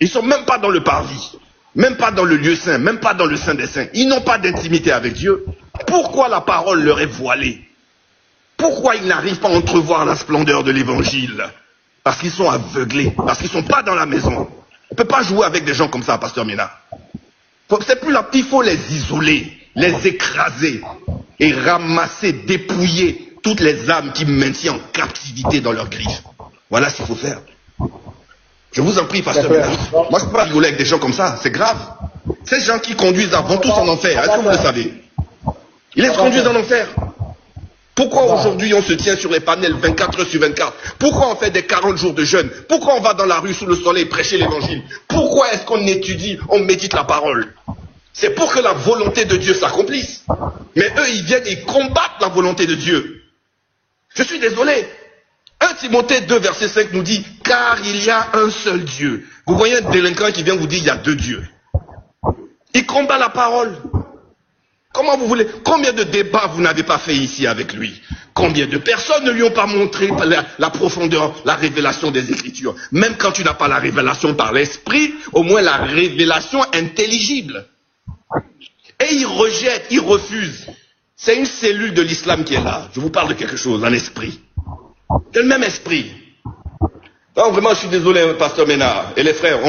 Speaker 8: Ils ne sont même pas dans le parvis, même pas dans le lieu saint, même pas dans le Saint des Saints. Ils n'ont pas d'intimité avec Dieu. Pourquoi la parole leur est voilée? Pourquoi ils n'arrivent pas à entrevoir la splendeur de l'évangile? Parce qu'ils sont aveuglés, parce qu'ils ne sont pas dans la maison. On ne peut pas jouer avec des gens comme ça, Pasteur Ménard. Il faut les isoler, les écraser et ramasser, dépouiller toutes les âmes qui maintiennent en captivité dans leurs griffes. Voilà ce qu'il faut faire. Je vous en prie, Pasteur Ménard. Moi, je ne peux pas rigoler avec des gens comme ça, c'est grave. Ces gens qui conduisent vont tous en enfer, est-ce que vous le savez? Ils les conduisent en enfer. Pourquoi aujourd'hui on se tient sur les panels 24 heures sur 24? Pourquoi on fait des 40 jours de jeûne? Pourquoi on va dans la rue sous le soleil prêcher l'évangile? Pourquoi est-ce qu'on étudie, on médite la parole? C'est pour que la volonté de Dieu s'accomplisse. Mais eux, ils viennent, ils combattent la volonté de Dieu. Je suis désolé. 1 Timothée 2, verset 5 nous dit, car il y a un seul Dieu. Vous voyez un délinquant qui vient vous dire, il y a deux dieux. Il combat la parole. Comment vous voulez? Combien de débats vous n'avez pas fait ici avec lui? Combien de personnes ne lui ont pas montré la profondeur, la révélation des Écritures? Même quand tu n'as pas la révélation par l'esprit, au moins la révélation intelligible. Et il rejette, il refuse. C'est une cellule de l'islam qui est là. Je vous parle de quelque chose, un esprit. C'est le même esprit. Non, vraiment, je suis désolé, Pasteur Ménard et les frères,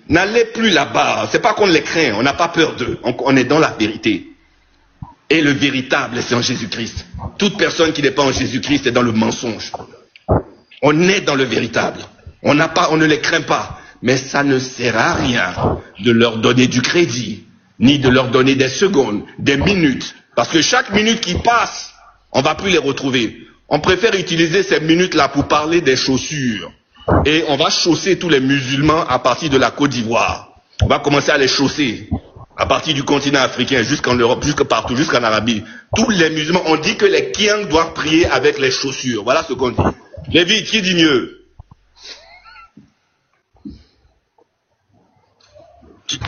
Speaker 8: n'allez plus là-bas. C'est pas qu'on les craint, on n'a pas peur d'eux. On est dans la vérité. Et le véritable, c'est en Jésus-Christ. Toute personne qui n'est pas en Jésus-Christ est dans le mensonge. On est dans le véritable. On ne les craint pas. Mais ça ne sert à rien de leur donner du crédit, ni de leur donner des secondes, des minutes. Parce que chaque minute qui passe, on ne va plus les retrouver. On préfère utiliser ces minutes-là pour parler des chaussures. Et on va chausser tous les musulmans à partir de la Côte d'Ivoire. On va commencer à les chausser. À partir du continent africain, jusqu'en Europe, jusque partout, jusqu'en Arabie. Tous les musulmans, on dit que les Kiang doivent prier avec les chaussures. Voilà ce qu'on dit. Lévi, qui dit mieux?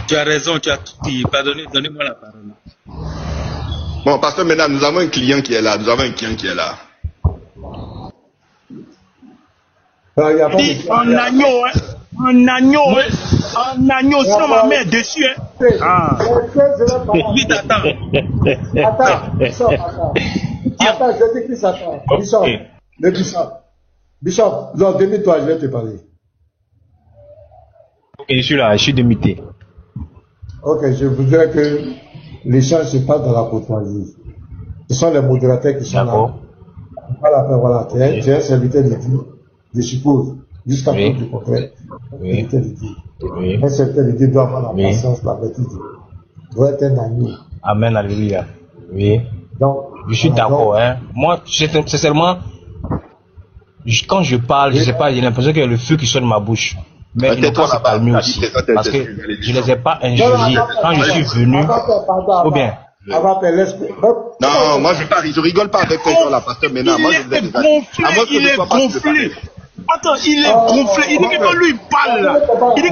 Speaker 9: Tu as raison, tu as tout dit. Pardonnez, donnez-moi la parole.
Speaker 8: Bon, Pasteur Ménard, nous avons un client qui est là. Nous avons un client qui est là.
Speaker 7: En agneau, hein. En agneau, hein. En agneau, sinon ma mère dessus, hein. Ah.
Speaker 9: Vite, attends.
Speaker 1: Attends, Jésus-Christ, attends. Bishop, le Bishop, non, demi-toi, je vais te parler.
Speaker 2: Ok, je suis là, je suis démité.
Speaker 1: Ok, je voudrais que l'échange se passe dans la courtoisie. Ce sont les modérateurs qui sont là. Voilà, tu es un serviteur de Dieu, je suppose, jusqu'à preuve du contraire.
Speaker 2: Oui.
Speaker 1: Un serviteur de Dieu doit avoir la patience, la vertu. Doit être un agneau.
Speaker 2: Amen, alléluia. Oui.
Speaker 1: Donc,
Speaker 2: je suis d'accord, hein. Moi, sincèrement, quand je parle, je sais pas, j'ai l'impression qu'il y a le feu qui sort de ma bouche. Mais il faut se calmer aussi. Parce que je ne les ai pas injuriés. Quand je suis venu, ou bien.
Speaker 8: Non, moi je rigole pas avec quelqu'un là, Pasteur Ménard. Moi,
Speaker 7: il est gonflé. Attends, il est gonflé. Il dit que quand lui parle là, il dit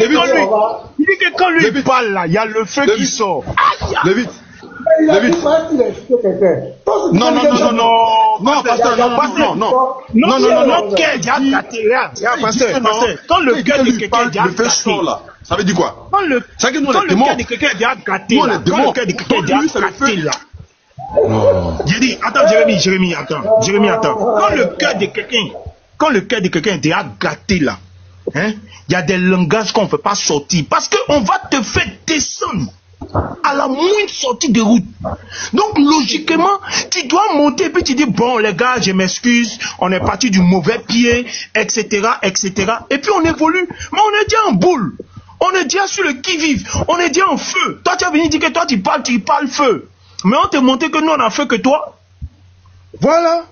Speaker 7: que quand lui parle là, il y a le feu qui sort.
Speaker 1: Lévi.
Speaker 7: Non, quand le cœur de quelqu'un est gâté,
Speaker 3: ça veut dire quoi?
Speaker 7: Quand le cœur de quelqu'un est gâté, quand le cœur de quelqu'un est gâté là. J'ai dit, attends, Jérémie, attends. Quand le cœur de quelqu'un est déjà gâté là, hein, il y a des langages qu'on ne peut pas sortir parce qu'on va te faire descendre à la moindre sortie de route. Donc logiquement, tu dois monter puis tu dis bon les gars, je m'excuse, on est parti du mauvais pied, etc. Et puis on évolue, mais on est déjà en boule, on est déjà sur le qui-vive, on est déjà en feu. Toi tu as venu dire que toi tu parles feu, mais on te montré que nous on a fait que toi. Voilà.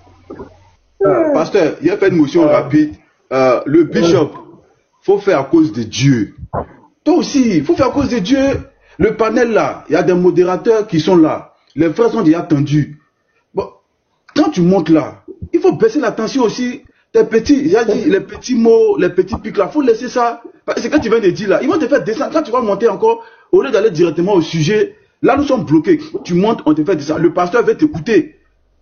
Speaker 6: Pasteur, il y a pas une motion rapide. Le bishop, faut faire à cause de Dieu. Toi aussi, il faut faire à cause de Dieu. Le panel là, il y a des modérateurs qui sont là. Les frères sont déjà tendus. Bon, quand tu montes là, il faut baisser la tension aussi. Les petits mots, les petits pics là, il faut laisser ça. C'est quand tu viens de dire là, ils vont te faire descendre. Quand tu vas monter encore, au lieu d'aller directement au sujet, Là, nous sommes bloqués. Tu montes, on te fait ça. Le pasteur veut t'écouter.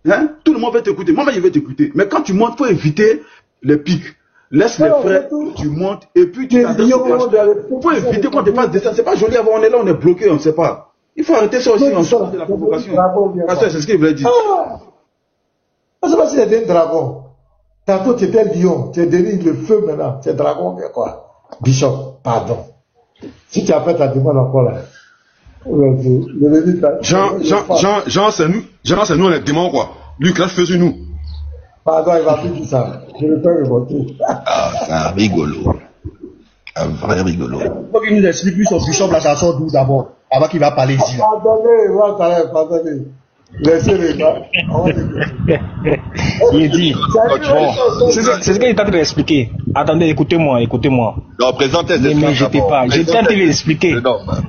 Speaker 6: Hein? Tout le monde veut t'écouter. Moi, je vais t'écouter. Mais quand tu montes, il faut éviter les pics. Laisse les frères, tu montes, et puis tu t'adresses. Il faut éviter qu'on te fasse descendre. C'est pas joli avant, on est là, on est bloqué, on ne sait pas. Il faut arrêter ça aussi, on sort de la provocation. Pasteur, c'est ce qu'il voulait dire.
Speaker 1: Je ne sais pas si c'était un dragon. Tantôt, tu étais lion, tu es devenu le feu maintenant. Tu es dragon, mais quoi? Bishop, pardon. Si tu as fait ta demande encore là.
Speaker 3: Jean, c'est nous les démons, quoi. Lui, classe feu sur nous.
Speaker 1: Pardon, il va plus dire ça. Je ne peux pas remonter.
Speaker 8: Ah, c'est un rigolo. Un vrai rigolo.
Speaker 5: Il faut qu'il nous explique lui son bishop là, ça sort d'où d'abord, avant qu'il va parler ici.
Speaker 1: Pardonnez. Laissez-le là.
Speaker 2: Il dit, bon, c'est ce qu'il est en train d'expliquer. Attendez, écoutez-moi.
Speaker 8: Non, présentez.
Speaker 2: Ne m'injectez pas. J'ai tenté de l'expliquer.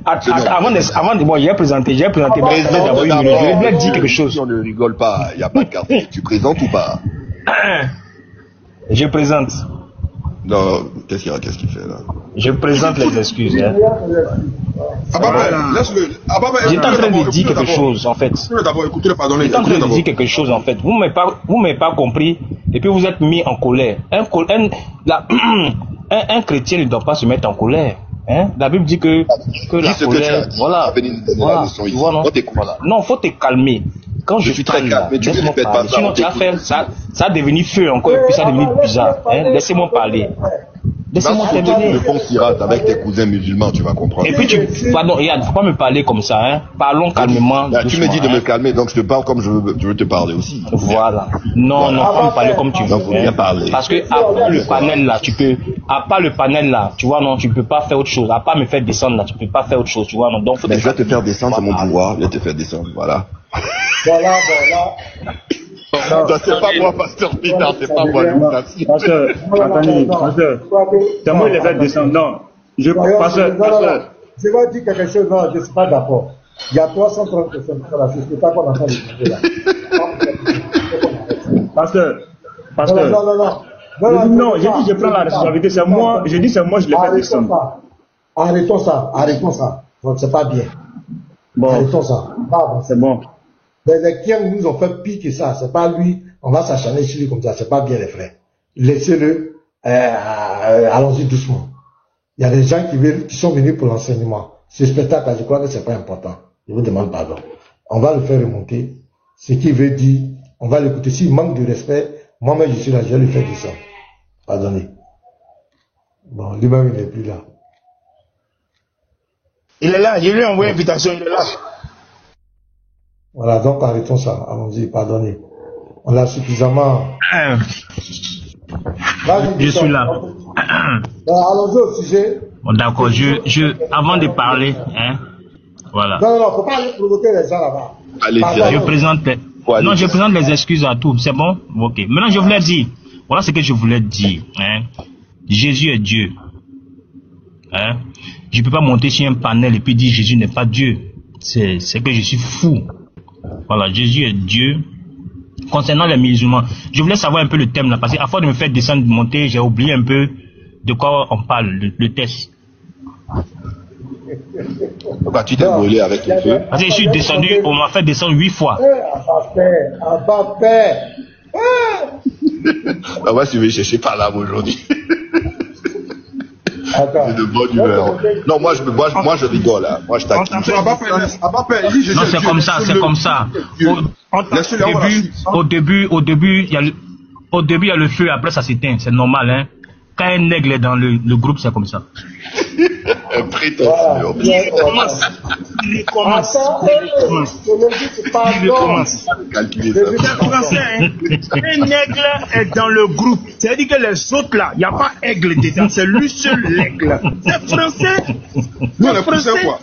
Speaker 2: Avant de, bon, j'ai présenté d'abord une minute. Je voulais dire quelque chose.
Speaker 8: On ne rigole pas, il n'y a pas de carte. Tu présentes ou pas?
Speaker 2: Je présente.
Speaker 8: Non, qu'est-ce qu'il fait là?
Speaker 2: Je présente les excuses. Hein.
Speaker 3: J'étais
Speaker 2: en train de dire quelque chose en fait. Vous ne m'avez pas compris et puis vous êtes mis en colère. Un chrétien ne doit pas se mettre en colère. Hein? La Bible dit que la colère. Voilà. Non, faut te calmer. Quand je suis très calme, laisse-moi parler. Sinon, tu vas faire ça a devenu feu encore et puis ça a devenu bizarre. Hein? Laissez-moi parler. Laissez-moi terminer.
Speaker 8: Le pont pirate avec tes cousins musulmans, tu vas comprendre.
Speaker 2: Et puis pardon, regarde, faut pas me parler comme ça, hein. Parlons calmement.
Speaker 8: Tu me dis de me calmer, donc je te parle comme je veux te parler aussi.
Speaker 2: Voilà. Non, faut me parler comme tu veux.
Speaker 8: Donc, faut bien parler.
Speaker 2: Parce que à part le panel là, tu vois, non, tu peux pas faire autre chose. À part me faire descendre là, tu peux pas faire autre chose, tu vois, non. Donc,
Speaker 8: je vais te faire descendre, c'est mon pouvoir. Je vais te faire descendre, voilà.
Speaker 1: Voilà.
Speaker 8: C'est pas moi, pasteur Peter, c'est pas moi, Lucas.
Speaker 4: Pasteur, attendez, pasteur. C'est moi qui les fait descendre. Non, pasteur.
Speaker 1: Je vais dire quelque chose, non, je ne suis pas d'accord. Il y a 330 personnes sur la société, pas qu'on entend les là.
Speaker 4: Pasteur. Non, j'ai dit je prends la responsabilité, c'est moi, je dis c'est moi, je les fais descendre.
Speaker 1: Arrêtons ça. Donc c'est pas bien.
Speaker 4: Bon.
Speaker 1: Arrêtons ça.
Speaker 4: C'est bon.
Speaker 1: Les qui nous ont fait pire que ça, c'est pas lui, on va s'acharner sur lui comme ça, c'est pas bien les frères. Laissez-le, allons-y doucement. Il y a des gens qui sont venus pour l'enseignement. Ce spectacle, je crois que c'est pas important. Je vous demande pardon. On va le faire remonter. Ce qu'il veut dire, on va l'écouter. S'il manque de respect, moi-même je suis là, je vais lui faire descendre. Pardonnez. Bon, lui-même il n'est plus là.
Speaker 5: Il est là, je lui ai envoyé une invitation, il est là.
Speaker 1: Voilà, donc arrêtons ça. Allons-y, pardonnez. On l'a suffisamment.
Speaker 2: Je suis là.
Speaker 1: Allons-y au sujet.
Speaker 2: Bon, d'accord, avant de parler, hein, voilà.
Speaker 1: Non, faut pas aller provoquer les gens là-bas.
Speaker 2: Je présente les excuses à tous, c'est bon? Ok. Maintenant, je voulais dire, voilà ce que je voulais dire, hein. Jésus est Dieu. Hein? Je ne peux pas monter sur un panel et puis dire Jésus n'est pas Dieu. C'est que je suis fou. Voilà, Jésus est Dieu. Concernant les musulmans, je voulais savoir un peu le thème là, parce qu'à force de me faire descendre, monter, j'ai oublié un peu de quoi on parle, le test.
Speaker 8: Pourquoi tu t'es brûlé avec le feu?
Speaker 2: Parce que je suis descendu, on m'a fait descendre 8 fois.
Speaker 8: On va suivre chercher par là aujourd'hui. C'est de bonne humeur. Non, moi je rigole là. Moi je t'accuse.
Speaker 2: Non, c'est comme ça. Au début, il y a le feu, après ça s'éteint, c'est normal, hein. Quand un aigle est dans le groupe, c'est comme ça.
Speaker 8: Un prétentieux.
Speaker 5: Il recommence. C'est français, hein. Un aigle est dans le groupe. C'est-à-dire que les autres là, il n'y a pas aigle dedans, c'est lui seul l'aigle. C'est français.
Speaker 3: Nous on est poussés quoi.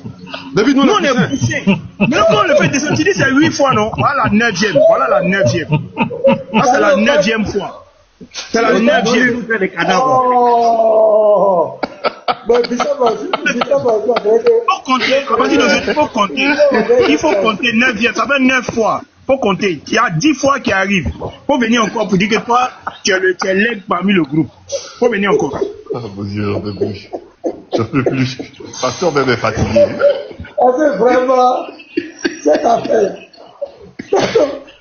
Speaker 3: David, nous on est
Speaker 5: poussés. Mais quand on le fait descendre, tu dis c'est 8 fois, non? Voilà la 9e. Là, c'est la 9e fois. C'est la 9e des cadavres.
Speaker 1: Oh!
Speaker 5: Il faut compter 9e, ça fait 9 fois. Il faut compter. Il y a 10 fois qui arrivent. Il faut venir encore pour dire que toi, tu es l'aigle parmi le groupe. Il faut venir encore.
Speaker 8: Oh mon Dieu, j'en peux plus. Le pasteur même est fatigué.
Speaker 1: C'est vraiment. Cette affaire.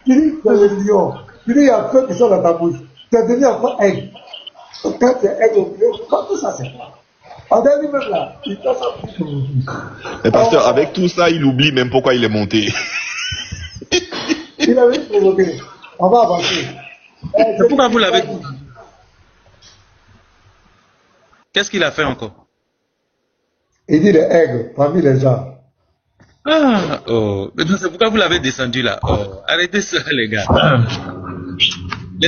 Speaker 1: Tu dis, c'est le lion. Tu dis, il y a peu qui sont dans ta bouche. Tu es devenu encore aigle. Quand tu es aigle au milieu, tout ça, c'est quoi? En dernier même là, il passe ça.
Speaker 8: Mais pasteur, avec tout ça, il oublie même pourquoi il est monté.
Speaker 1: Il avait provoqué. On va avancer.
Speaker 9: C'est pourquoi vous l'avez dit. Qu'est-ce qu'il a fait encore?
Speaker 1: Il dit les aigles parmi les gens.
Speaker 9: Ah, oh. Mais c'est pourquoi vous l'avez descendu là. Oh. Arrêtez ça, les gars.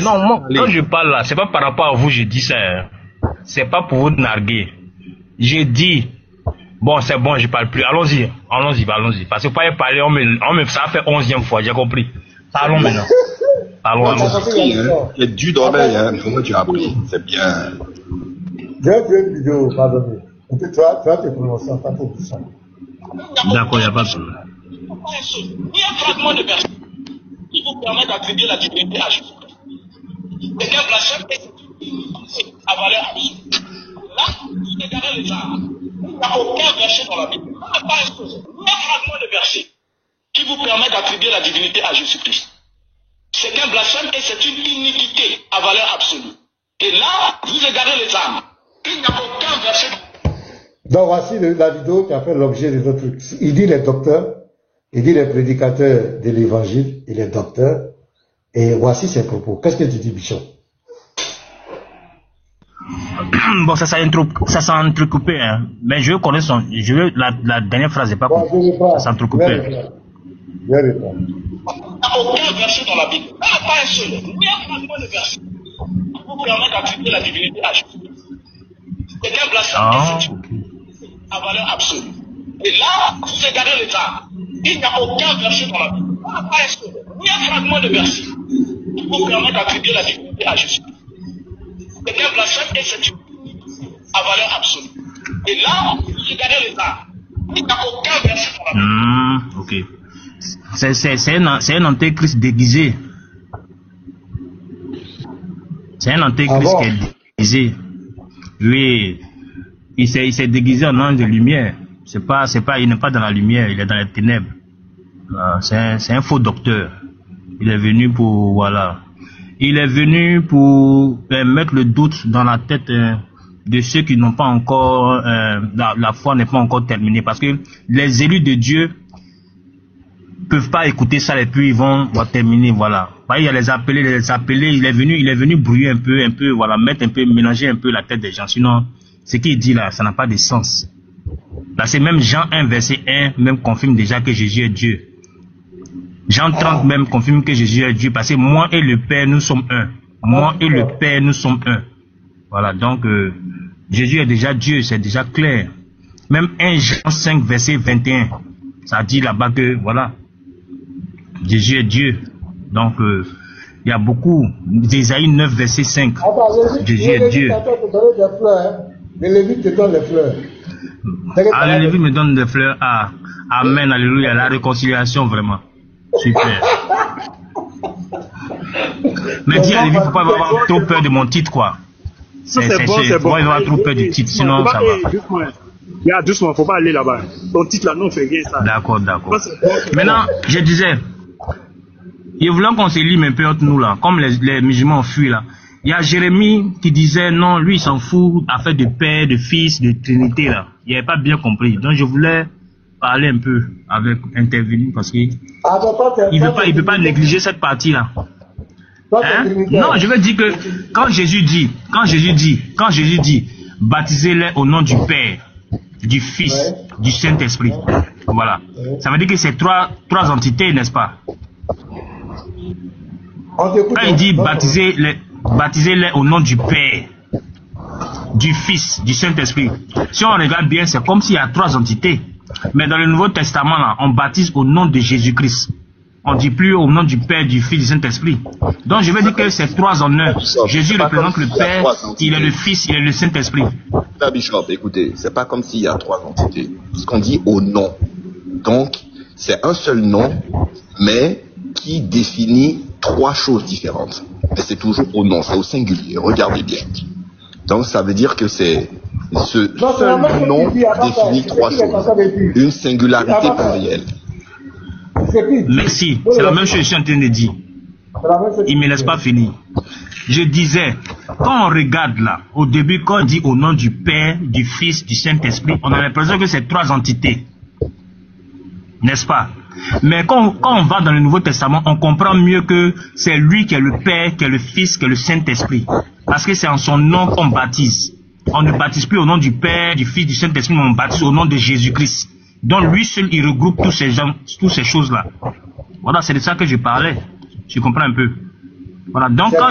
Speaker 2: Non, moi, quand je parle là, c'est pas par rapport à vous, je dis ça. Hein. C'est pas pour vous narguer. J'ai dit, bon, c'est bon, je parle plus. Allons-y. Parce que pas y parler, ça a fait 11e fois, j'ai compris. Parlons maintenant. Allons.
Speaker 8: C'est du dormir, hein. Comment tu as appris? C'est bien.
Speaker 1: J'ai fait une vidéo, pardon. Tu vas te prononcer en tant que puissant.
Speaker 2: D'accord, il n'y a pas de problème.
Speaker 10: Il y a un fragment de personne qui vous permet d'attribuer la divinité à Jésus. C'est un blasphème à valeur absolue. Là, vous égarez les armes. Il n'y a aucun verset dans la Bible. Il y a un fragment de verset qui vous permet d'attribuer la divinité à Jésus-Christ. C'est un blasphème et c'est une iniquité à valeur absolue. Et là, vous égarez les armes. Il n'y a aucun verset.
Speaker 1: Donc voici la vidéo qui a fait l'objet de notre truc. Il dit les docteurs, il dit les prédicateurs de l'évangile, et les docteurs, et voici ses propos. Qu'est-ce que tu dis, Bichon?
Speaker 2: Bon, ça s'est entrecoupé, hein. Mais la dernière phrase n'est pas complète. Ça s'est entrecoupé.
Speaker 1: Je réponds.
Speaker 10: Il n'y a aucun verset dans la Bible. Pas un seul. Il y a un fragment de verset qui vous permet d'attribuer la divinité à Jésus. C'est un blasphème à valeur absolue. Et là, vous égarez les armes. Il n'y a aucun verset dans la Bible. Pas un seul. Il y a un fragment de verset qui vous permet d'attribuer la divinité à Jésus. C'est un blasphème et c'est une à valeur absolue. Et là, vous égarez les armes. Il n'y a aucun verset dans la Bible.
Speaker 2: Ok. C'est un antéchrist déguisé. C'est un antéchrist qui est déguisé. Oui. Il s'est déguisé en ange de lumière. Il n'est pas dans la lumière, il est dans les ténèbres. C'est un faux docteur. Il est venu pour, Il est venu pour mettre le doute dans la tête de ceux qui n'ont pas encore, la foi n'est pas encore terminée. Parce que les élus de Dieu peuvent pas écouter ça et puis ils vont terminer, voilà. Il y a les appelés, il est venu brouiller un peu, mélanger un peu la tête des gens. Sinon, ce qu'il dit là, ça n'a pas de sens. Là, c'est même Jean 1, verset 1, même confirme déjà que Jésus est Dieu. Jean 30 même confirme que Jésus est Dieu, parce que moi et le Père, nous sommes un. Moi et le Père, nous sommes un. Voilà, donc, Jésus est déjà Dieu, c'est déjà clair. Même 1 Jean 5, verset 21, ça dit là-bas que, voilà, Jésus est Dieu. Donc, il y a beaucoup. D'Ésaïe 9, verset 5. Jésus est Dieu.
Speaker 1: Le Lévite te donne les fleurs.
Speaker 2: Le Lévite me donne des fleurs. Ah, amen, alléluia. La réconciliation, vraiment. Super. Mais dis à Lévite, il ne faut pas avoir trop peur de mon titre, quoi.
Speaker 7: C'est bon.
Speaker 2: Il faut avoir trop peur du titre, sinon ça va.
Speaker 7: Doucement, faut pas aller là-bas. Ton titre là, non, fait rien ça.
Speaker 2: D'accord. Maintenant, je disais, il voulait qu'on se lime un peu entre nous là, comme les musulmans fuient là. Il y a Jérémie qui disait non, lui il s'en fout, affaire de Père, de Fils, de Trinité là. Il n'avait pas bien compris. Donc je voulais parler un peu avec intervenir parce que il peut pas négliger cette partie là. Hein? Non, je veux dire que quand Jésus dit baptisez-les au nom du Père, du Fils, du Saint-Esprit. Voilà. Ça veut dire que c'est trois entités, n'est-ce pas? Quand il dit baptisez-les au nom du Père, du Fils, du Saint-Esprit. Si on regarde bien, c'est comme s'il y a trois entités. Mais dans le Nouveau Testament, là, on baptise au nom de Jésus-Christ. On ne dit plus au nom du Père, du Fils, du Saint-Esprit. Donc je veux dire que c'est trois en un. Jésus représente le Père, il est le Fils, il est le Saint-Esprit.
Speaker 8: Là, Bishop, écoutez, c'est pas comme s'il y a trois entités. Ce qu'on dit au nom. Donc, c'est un seul nom, mais qui définit trois choses différentes. Mais c'est toujours au nom, c'est au singulier. Regardez bien. Donc, ça veut dire que c'est ce seul nom définit trois choses. Une singularité plurielle.
Speaker 2: Merci. C'est la même chose que je suis en train de dire. Il ne me laisse pas finir. Je disais, quand on regarde là, au début, quand on dit au nom du Père, du Fils, du Saint-Esprit, on a l'impression que c'est 3 entités. N'est-ce pas? Mais quand on va dans le Nouveau Testament, on comprend mieux que c'est lui qui est le Père, qui est le Fils, qui est le Saint-Esprit. Parce que c'est en son nom qu'on baptise. On ne baptise plus au nom du Père, du Fils, du Saint-Esprit, mais on baptise au nom de Jésus-Christ. Donc lui seul, il regroupe tous ces choses-là. Voilà, c'est de ça que je parlais. Tu comprends un peu? Voilà, donc quand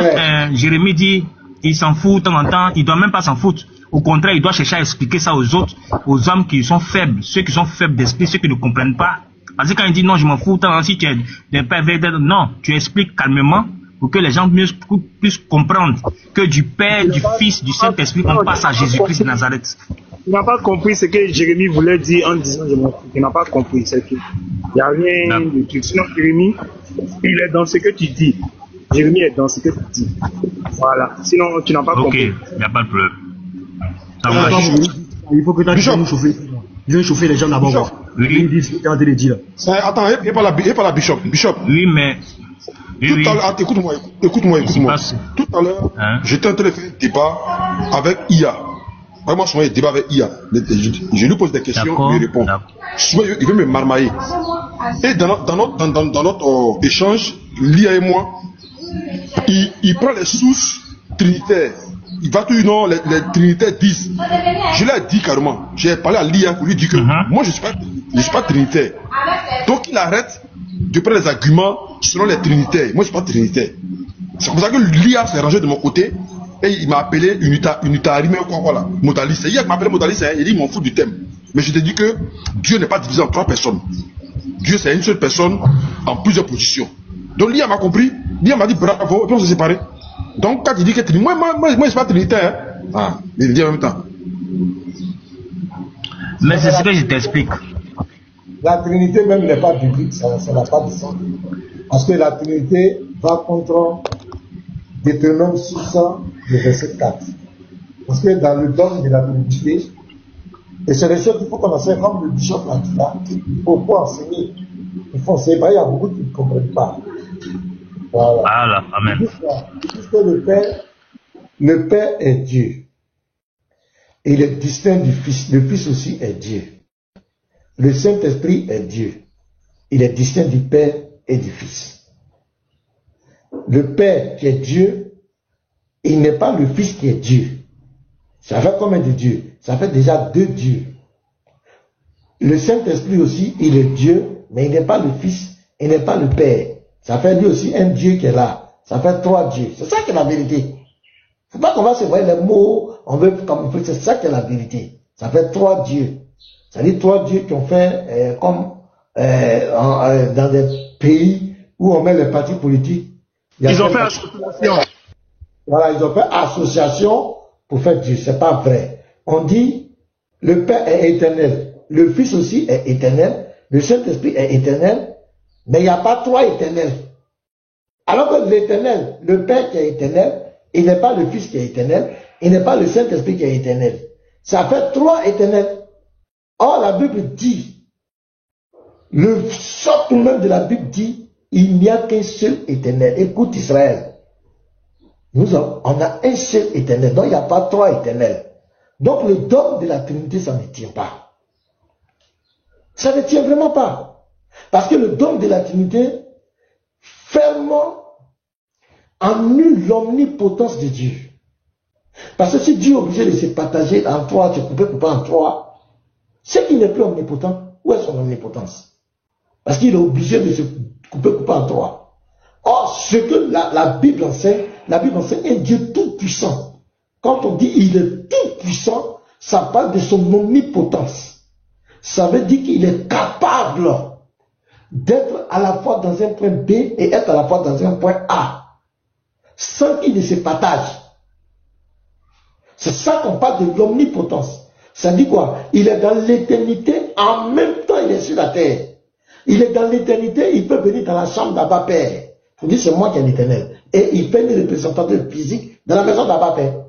Speaker 2: Jérémie dit, il s'en fout de temps en temps, il ne doit même pas s'en foutre. Au contraire, il doit chercher à expliquer ça aux autres, aux hommes qui sont faibles, ceux qui sont faibles d'esprit, ceux qui ne comprennent pas. Parce que quand il dit non, je m'en fous, si tu es des pères, non, tu expliques calmement pour que les gens puissent comprendre que du Père, du Fils, du Saint-Esprit, on passe à Jésus-Christ de Nazareth.
Speaker 7: Tu n'as pas compris ce que Jérémie voulait dire en disant je m'en fous. Tu n'as pas compris, c'est tout. Il n'y a rien de tout. Sinon, Jérémie, il est dans ce que tu dis. Jérémie est dans ce que tu dis. Voilà. Sinon, tu n'as pas compris.
Speaker 2: Ok, il n'y a pas de problème.
Speaker 5: Il faut que tu ailles nous chauffer. Viens chauffer les gens d'abord.
Speaker 2: Oui.
Speaker 5: Ils disent ce que tu es en train de dire.
Speaker 3: Attends, il n'est pas la Bishop. Bishop.
Speaker 2: Oui, mais...
Speaker 3: Tout à l'heure, écoute-moi. Tout à l'heure, j'étais en train de faire un débat avec IA. Moi, souvent, il débat avec IA. Je lui pose des questions, il répond. Souvent, il veut me marmailler. Et dans notre échange, l'IA et moi, il prend les sources trinitaires. Il va tout dire non, les trinitaires disent. Je l'ai dit carrément. J'ai parlé à l'IA pour lui dire que moi, je ne suis pas trinitaire. Donc, il arrête de prendre les arguments selon les trinitaires. Moi, je ne suis pas trinitaire. C'est comme ça que l'IA s'est rangé de mon côté et il m'a appelé unitari, mais quoi, voilà, modaliste. Il m'a appelé modaliste, il dit, il m'en fout du thème. Mais je te dis que Dieu n'est pas divisé en 3 personnes. Dieu, c'est une seule personne en plusieurs positions. Donc, l'IA m'a compris, l'IA m'a dit bravo, et puis on s'est séparés. Donc, quand il dit que moi, je ne suis pas trinitaire, il dit en même temps.
Speaker 2: Mais c'est ce que je t'explique.
Speaker 1: La Trinité même n'est pas biblique, ça n'a pas de sens. Parce que la Trinité va contre Deutéronome 600, le verset 4. Parce que dans le dogme de la Trinité, et c'est les choses qu'il faut qu'on enseigne, comme le bishop l'a dit là, il faut enseigner. Il faut enseigner, il y a beaucoup qui ne comprennent pas.
Speaker 2: Voilà, amen.
Speaker 1: Puisque le Père est Dieu. Et il est distinct du Fils. Le Fils aussi est Dieu. Le Saint-Esprit est Dieu. Il est distinct du Père et du Fils. Le Père qui est Dieu, il n'est pas le Fils qui est Dieu. Ça fait combien de dieux? Ça fait déjà 2 dieux. Le Saint-Esprit aussi, il est Dieu, mais il n'est pas le Fils, il n'est pas le Père. Ça fait lui aussi un Dieu qui est là. Ça fait 3 dieux. C'est ça qui est la vérité. Il ne faut pas qu'on va se voir les mots, on veut comme c'est ça qui est la vérité. Ça fait 3 dieux. C'est-à-dire 3 dieux qui ont fait comme dans des pays où on met les partis politiques.
Speaker 7: Ils ont fait association.
Speaker 1: Voilà, ils ont fait association pour faire Dieu. C'est pas vrai. On dit le Père est éternel, le Fils aussi est éternel, le Saint-Esprit est éternel, mais il n'y a pas 3 éternels. Alors que l'éternel, le Père qui est éternel, il n'est pas le Fils qui est éternel, il n'est pas le Saint-Esprit qui est éternel. Ça fait 3 éternels. Or, la Bible dit, le socle même de la Bible dit, il n'y a qu'un seul éternel. Écoute Israël. On a un seul éternel, donc il n'y a pas 3 éternels. Donc le dogme de la Trinité, ça ne tient pas. Ça ne tient vraiment pas. Parce que le dogme de la Trinité fermement annule l'omnipotence de Dieu. Parce que si Dieu est obligé de se partager en 3, de couper en 3, c'est qu'il n'est plus omnipotent. Où est son omnipotence? Parce qu'il est obligé de se couper en 3. Or, ce que la Bible enseigne un Dieu tout puissant. Quand on dit il est tout puissant, ça parle de son omnipotence. Ça veut dire qu'il est capable d'être à la fois dans un point B et être à la fois dans un point A, sans qu'il ne se partage. C'est ça qu'on parle de l'omnipotence. Ça dit quoi? Il est dans l'éternité, en même temps il est sur la terre. Il est dans l'éternité, il peut venir dans la chambre d'Abba Père. Il dit c'est moi qui est l'éternel. Et il fait une représentation physique dans la maison d'Abba Père.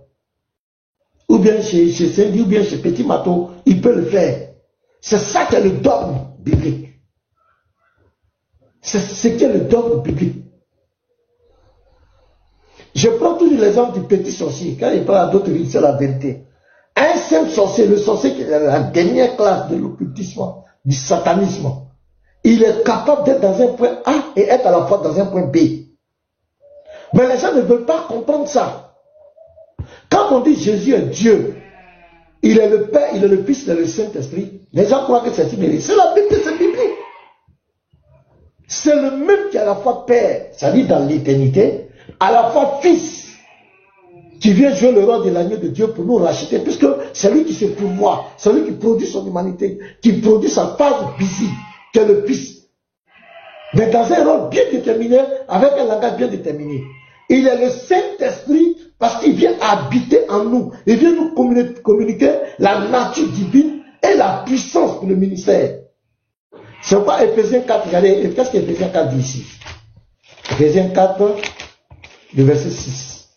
Speaker 1: Ou bien chez Cindy, ou bien chez Petit Mato, il peut le faire. C'est ça qui est le dogme biblique. C'est ce qui est le dogme biblique. Je prends toujours l'exemple du petit sorcier. Quand il parle à d'autres, c'est la vérité. Un seul sorcier, le sorcier qui est la dernière classe de l'occultisme, du satanisme, il est capable d'être dans un point A et être à la fois dans un point B. Mais les gens ne veulent pas comprendre ça. Quand on dit Jésus est Dieu, il est le Père, il est le Fils, il est le Saint-Esprit, les gens croient que c'est une. C'est la Bible, c'est biblique. C'est le même qui est à la fois Père, c'est-à-dire dans l'éternité, à la fois Fils, qui vient jouer le rôle de l'agneau de Dieu pour nous racheter, puisque c'est lui qui se pourvoit, c'est lui qui produit son humanité, qui produit sa phase visible, qui est le Fils. Mais dans un rôle bien déterminé, avec un langage bien déterminé. Il est le Saint-Esprit parce qu'il vient habiter en nous. Il vient nous communiquer la nature divine et la puissance pour le ministère. C'est quoi Ephésiens 4, regardez, qu'est-ce que Ephésiens 4 dit ici? Ephésiens 4, le verset 6.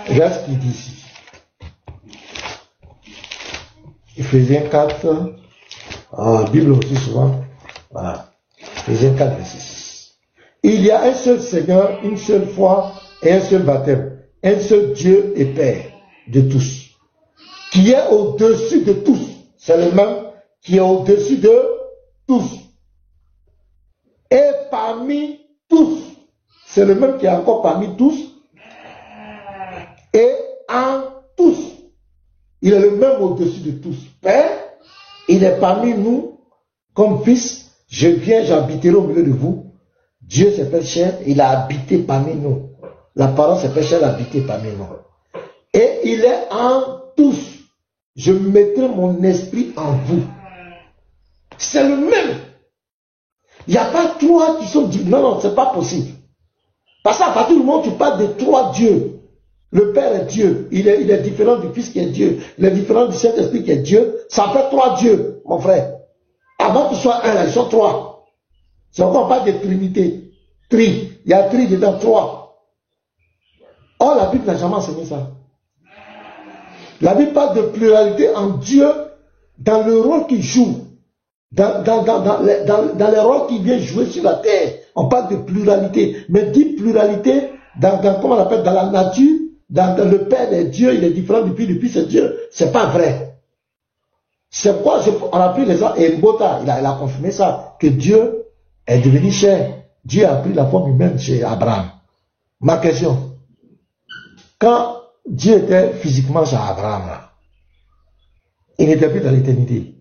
Speaker 1: Regarde ce qu'il dit ici. Ephésiens 4, Bible aussi souvent. Voilà. Ephésiens 4, verset 6. Il y a un seul Seigneur, une seule foi et un seul baptême. Un seul Dieu et Père de tous. Qui est au-dessus de tous. C'est le même qui est au-dessus de tous. Et parmi tous. C'est le même qui est encore parmi tous. Et en tous. Il est le même au-dessus de tous. Père, il est parmi nous comme Fils. Je viens, j'habiterai au milieu de vous. Dieu s'est fait chair, il a habité parmi nous. La parole s'est fait chair, il a habité parmi nous. Et il est en tous. Je mettrai mon esprit en vous. C'est le même. Il n'y a pas trois qui sont différents. Non, non, c'est pas possible. Parce qu'à partir du moment où tu parles de trois dieux, le Père est Dieu, il est différent du Fils qui est Dieu, il est différent du Saint-Esprit qui est Dieu, ça fait trois dieux, mon frère. Avant qu'il soit un, là, ils sont trois. C'est encore pas de trinité. Tri. Il y a tri dedans, trois. Or, la Bible n'a jamais enseigné ça. La Bible parle de pluralité en Dieu dans le rôle qu'il joue. Dans les rôles qu'il vient jouer sur la terre. On parle de pluralité. Mais dit pluralité dans comment on appelle, dans la nature, dans le Père est Dieu, il est différent du Fils c'est Dieu. C'est pas vrai. C'est pourquoi on a pris les gens, et Mbota, il a confirmé ça, que Dieu est devenu chair. Dieu a pris la forme humaine chez Abraham. Ma question, quand Dieu était physiquement chez Abraham, là, il n'était plus dans l'éternité.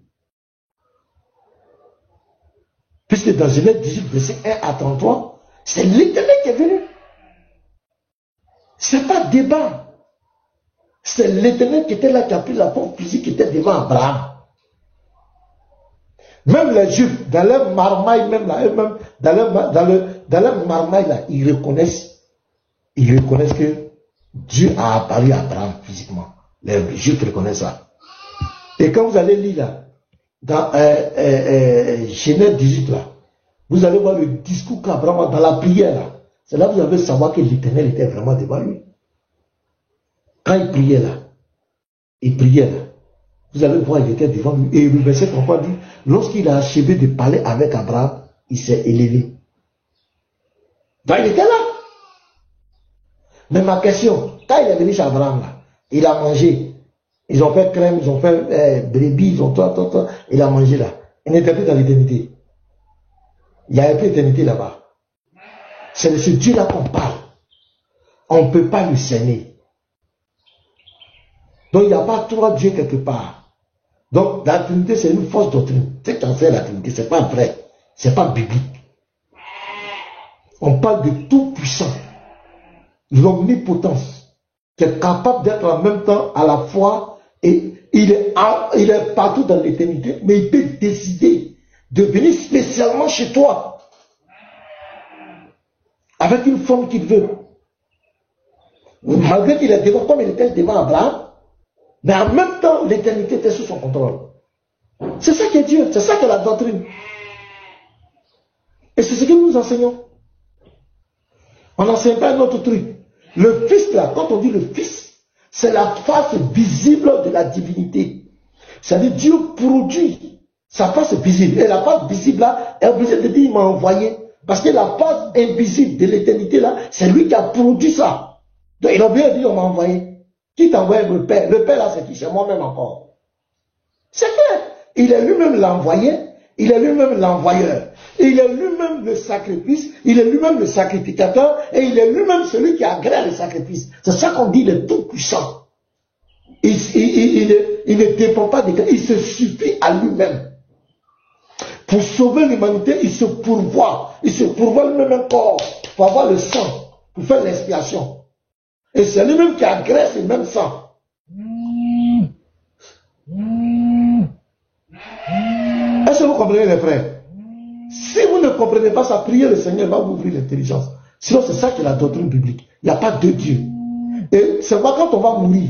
Speaker 1: Puisque dans Genèse 18, verset 1 à 33, c'est l'éternel qui est venu. C'est pas débat. C'est l'éternel qui était là, qui a pris la forme physique qui était devant Abraham. Même les Juifs, dans leur marmaille, même là, eux-mêmes, dans leur marmaille, là, ils reconnaissent que Dieu a apparu à Abraham physiquement. Les Juifs reconnaissent ça. Et quand vous allez lire là, dans Genèse 18 là, vous allez voir le discours qu'Abraham a dans la prière là. C'est là que vous allez savoir que l'Éternel était vraiment devant lui. Quand il priait là, vous allez voir, il était devant lui. Et le verset encore dit, lorsqu'il a achevé de parler avec Abraham, il s'est élevé. Donc il était là. Mais ma question, quand il est venu chez Abraham là, il a mangé. Ils ont fait crème, ils ont fait brebis, ils ont tout, il a mangé là. Il n'était plus dans l'éternité. Il n'y avait plus d'éternité là-bas. C'est de ce Dieu-là qu'on parle. On ne peut pas lui cerner. Donc il n'y a pas trois dieux quelque part. Donc la Trinité c'est une fausse doctrine. C'est qu'en fait la Trinité, c'est pas vrai. C'est pas biblique. On parle de tout puissant. L'omnipotence. Qui est capable d'être en même temps à la fois et il est partout dans l'éternité, mais il peut décider de venir spécialement chez toi avec une forme qu'il veut. Malgré qu'il est devant, comme il était devant Abraham, mais en même temps, l'éternité était sous son contrôle. C'est ça qui est Dieu, c'est ça qui est la doctrine. Et c'est ce que nous enseignons. On n'enseigne pas un autre truc. Le Fils là, quand on dit le Fils, c'est la face visible de la divinité. C'est-à-dire Dieu produit sa face visible. Et la face visible là est obligée de dire il m'a envoyé. Parce que la phase invisible de l'éternité, là, c'est lui qui a produit ça. Donc, il a bien dit, on m'a envoyé. Qui t'a envoyé le Père? Le Père, là, c'est qui? C'est moi-même encore. C'est clair. Il est lui-même l'envoyé, il est lui-même l'envoyeur. Il est lui-même le sacrifice, il est lui-même le sacrificateur, et il est lui-même celui qui agrée le sacrifice. C'est ça qu'on dit, il est tout puissant. Il ne dépend pas de quelqu'un, il se suffit à lui-même. Pour sauver l'humanité, il se pourvoit lui-même un corps, pour avoir le sang, pour faire l'expiation. Et c'est lui-même qui agresse le même sang. Est-ce que vous comprenez les frères? Si vous ne comprenez pas ça, priez le Seigneur va vous ouvrir l'intelligence. Sinon c'est ça qui est la doctrine biblique. Il n'y a pas de Dieu. Et c'est quoi quand on va mourir?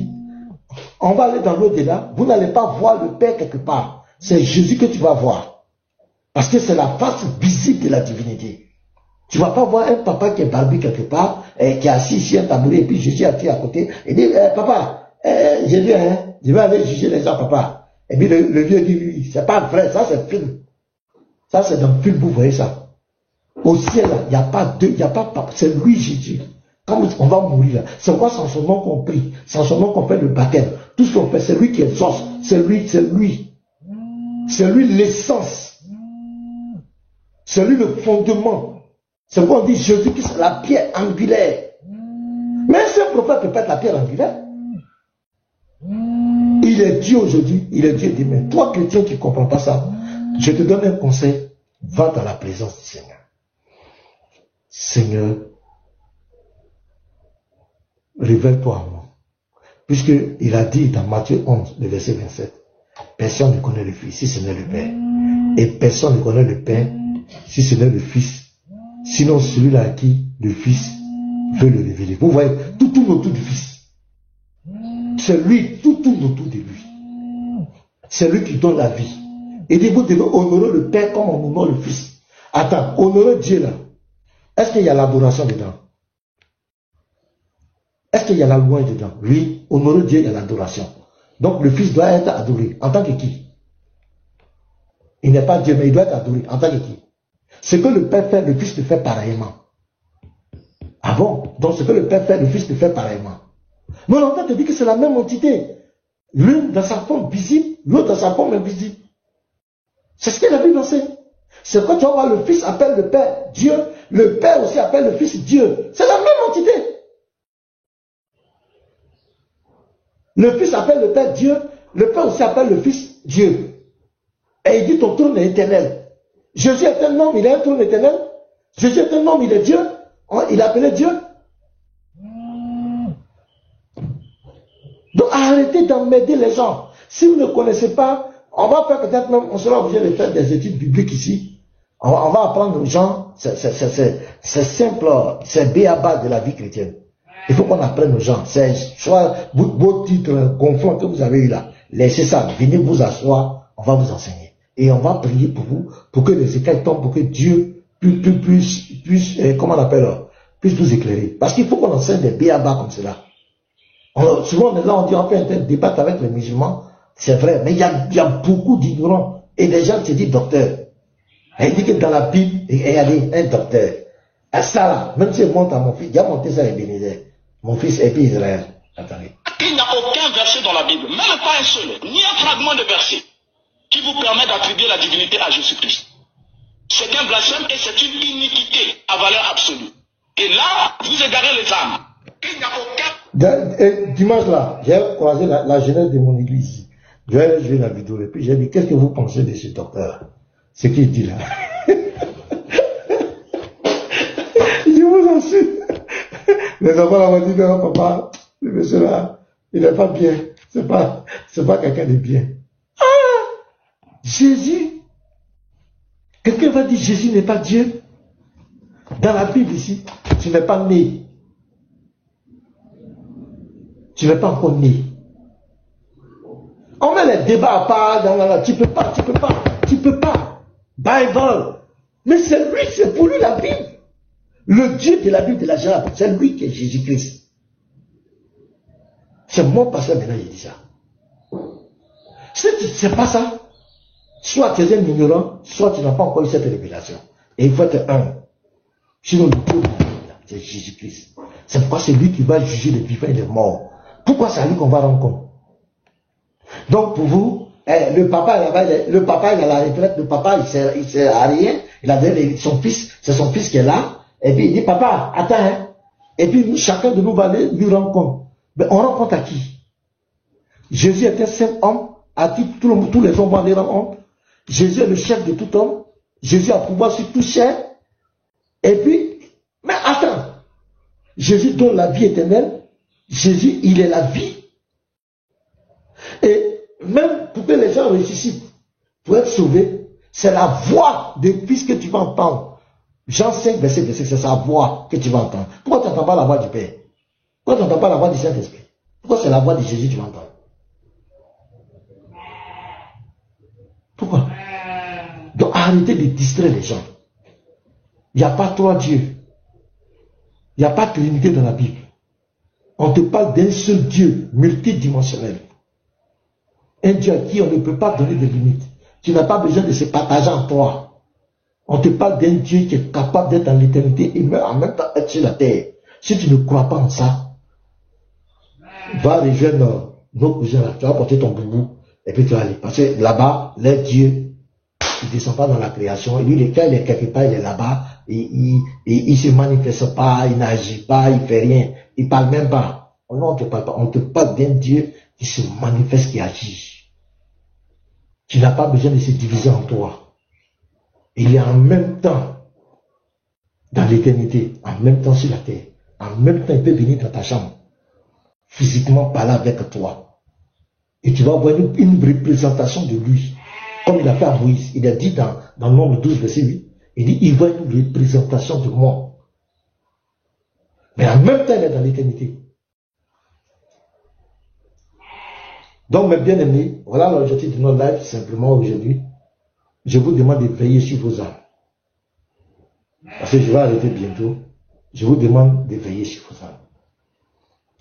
Speaker 1: On va aller dans l'au-delà, vous n'allez pas voir le Père quelque part. C'est Jésus que tu vas voir. Parce que c'est la face visible de la divinité. Tu ne vas pas voir un papa qui est barbu quelque part, et qui est assis ici, un tabouret, et puis Jésus est assis à côté, et dit, papa, je viens, je vais aller juger les gens, papa. Et puis le vieux dit, oui, c'est pas vrai, ça c'est film. Ça c'est dans le film, vous voyez ça. Au ciel, il n'y a pas deux, il n'y a pas papa, c'est lui Jésus. Quand on va mourir là, c'est quoi sans son nom qu'on prie, sans son nom qu'on fait le baptême. Tout ce qu'on fait, c'est lui qui exauce, c'est lui. C'est lui l'essence. C'est lui le fondement. C'est pourquoi on dit Jésus qui est la pierre angulaire. Mais un seul prophète peut pas être la pierre angulaire. Il est Dieu aujourd'hui, il est Dieu demain. Toi chrétien qui ne comprends pas ça, je te donne un conseil, va dans la présence du Seigneur. Seigneur, révèle-toi à moi. Puisqu'il a dit dans Matthieu 11, le verset 27, personne ne connaît le Fils si ce n'est le Père. Et personne ne connaît le Père si ce n'est le Fils. Sinon celui-là à qui le Fils veut le révéler. Vous voyez, tout tourne autour du Fils. C'est lui, tout tourne autour de lui. C'est lui qui donne la vie. Et dit, vous devez honorer le Père comme on honore le Fils. Attends, honorer Dieu là, est-ce qu'il y a l'adoration dedans? Est-ce qu'il y a la louange dedans? Oui, honorer Dieu, il y a l'adoration. Donc le Fils doit être adoré. En tant que qui? Il n'est pas Dieu, mais il doit être adoré. En tant que qui? Ce que le Père fait, le Fils le fait pareillement. Ah bon? Donc ce que le Père fait, le Fils le fait pareillement. Mais en fait, te dit que c'est la même entité. L'une dans sa forme visible, l'autre dans sa forme invisible. C'est ce que la Bible enseigne. C'est quand tu vas voir le Fils appelle le Père Dieu, le Père aussi appelle le Fils Dieu. C'est la même entité. Le Fils appelle le Père Dieu, le Père aussi appelle le Fils Dieu. Et il dit ton trône est éternel. Jésus est un homme, il a un trône éternel. Jésus est un homme, il est Dieu. Il est appelé Dieu. Donc arrêtez d'emmerder les gens. Si vous ne connaissez pas, on va faire peut-être même, on sera obligé de faire des études bibliques ici. On va apprendre aux gens, c'est simple, c'est B.A.B.A. de la vie chrétienne. Il faut qu'on apprenne aux gens. C'est soit vos titres gonflants que vous avez eu là. Laissez ça, venez vous asseoir, on va vous enseigner. Et on va prier pour vous, pour que les écailles tombent, pour que Dieu puisse comment on appelle, puisse vous éclairer. Parce qu'il faut qu'on enseigne des B.A.B.A. comme cela. Souvent, on est là, on dit, on fait un débat avec les musulmans. C'est vrai, mais il y a beaucoup d'ignorants. Et des gens se disent docteur. Et il dit que dans la Bible, il y a un docteur. À ça là, même si je monte à mon fils, il a monté ça à Ebenezer. Mon fils et puis Israël. Attendez.
Speaker 10: Il n'y a aucun verset dans la Bible, même pas un seul, ni un fragment de verset, qui vous permet d'attribuer la divinité à Jésus-Christ. C'est un blasphème et c'est une iniquité à valeur absolue. Et là, vous égarez les âmes. Il n'y a aucun...
Speaker 1: Dimanche là, j'ai croisé la jeunesse de mon église. J'ai vu la vidéo et puis j'ai dit, qu'est-ce que vous pensez de ce docteur? Ce qu'il dit là. Je vous en suis. Les enfants là m'ont dit, non papa, le monsieur là, il n'est pas bien. C'est pas quelqu'un de bien. Ah! Jésus. Quelqu'un va dire, Jésus n'est pas Dieu. Dans la Bible ici, tu n'es pas né. Tu n'es pas encore né. On met les débats à part, tu peux pas. Bible. Mais c'est lui, c'est pour lui la Bible. Le Dieu de la Bible de la Genèse, c'est lui qui est Jésus-Christ. C'est mon pasteur maintenant, il dit ça. Si tu ne sais pas ça, soit tu es un ignorant, soit tu n'as pas encore eu cette révélation. Et il faut être humble. Sinon, le Dieu, c'est Jésus-Christ. C'est pourquoi c'est lui qui va juger les vivants et les morts. Pourquoi c'est à lui qu'on va rendre compte? Donc pour vous, le papa là-bas, le papa il a la retraite, le papa il sert à rien, il a donné son fils, c'est son fils qui est là, et puis il dit papa, attends, hein. Et puis chacun de nous va aller lui rendre compte. Mais on rend compte à qui? Jésus est un seul homme, à qui tous les hommes vont aller rendre compte. Jésus est le chef de tout homme, Jésus a pouvoir sur tout chair, et puis, mais attends, Jésus donne la vie éternelle, Jésus il est la vie. Et même pour que les gens ressuscitent, pour être sauvés, c'est la voix de Fils que tu vas entendre. Jean 5, verset 5, c'est sa voix que tu vas entendre. Pourquoi tu n'entends pas la voix du Père? Pourquoi tu n'entends pas la voix du Saint-Esprit? Pourquoi c'est la voix de Jésus que tu vas entendre? Pourquoi? Donc arrêtez de distraire les gens. Il n'y a pas trois dieux. Il n'y a pas de trinité dans la Bible. On te parle d'un seul Dieu multidimensionnel. Un Dieu à qui on ne peut pas donner de limites. Tu n'as pas besoin de se partager en toi. On te parle d'un Dieu qui est capable d'être dans l'éternité et en même temps être sur la terre. Si tu ne crois pas en ça, va rejoindre nos cousins là. Tu vas porter ton boubou et puis tu vas aller. Parce que là-bas, les dieux, il ne descend pas dans la création. Et lui, quand il est quelque part, il est là-bas. Il ne se manifeste pas, il n'agit pas, il ne fait rien. Il ne parle même pas. Non, on ne te parle pas. On te parle d'un Dieu qui se manifeste, qui agit. Tu n'as pas besoin de se diviser en toi. Il est en même temps dans l'éternité, en même temps sur la terre. En même temps, il peut venir dans ta chambre, physiquement parler avec toi. Et tu vas avoir une représentation de lui. Comme il a fait à Moïse. Il a dit dans Nombre 12, verset 8, il dit, il voit une représentation de moi. Mais en même temps, il est dans l'éternité. Donc, mes bien-aimés, voilà l'objectif de notre live, simplement aujourd'hui. Je vous demande de veiller sur vos âmes. Parce que je vais arrêter bientôt. Je vous demande de veiller sur vos âmes.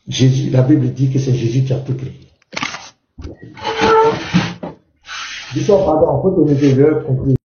Speaker 1: Jésus, la Bible dit que c'est Jésus qui a tout créé. Dis-toi, pardon, on peut te mettre conclure.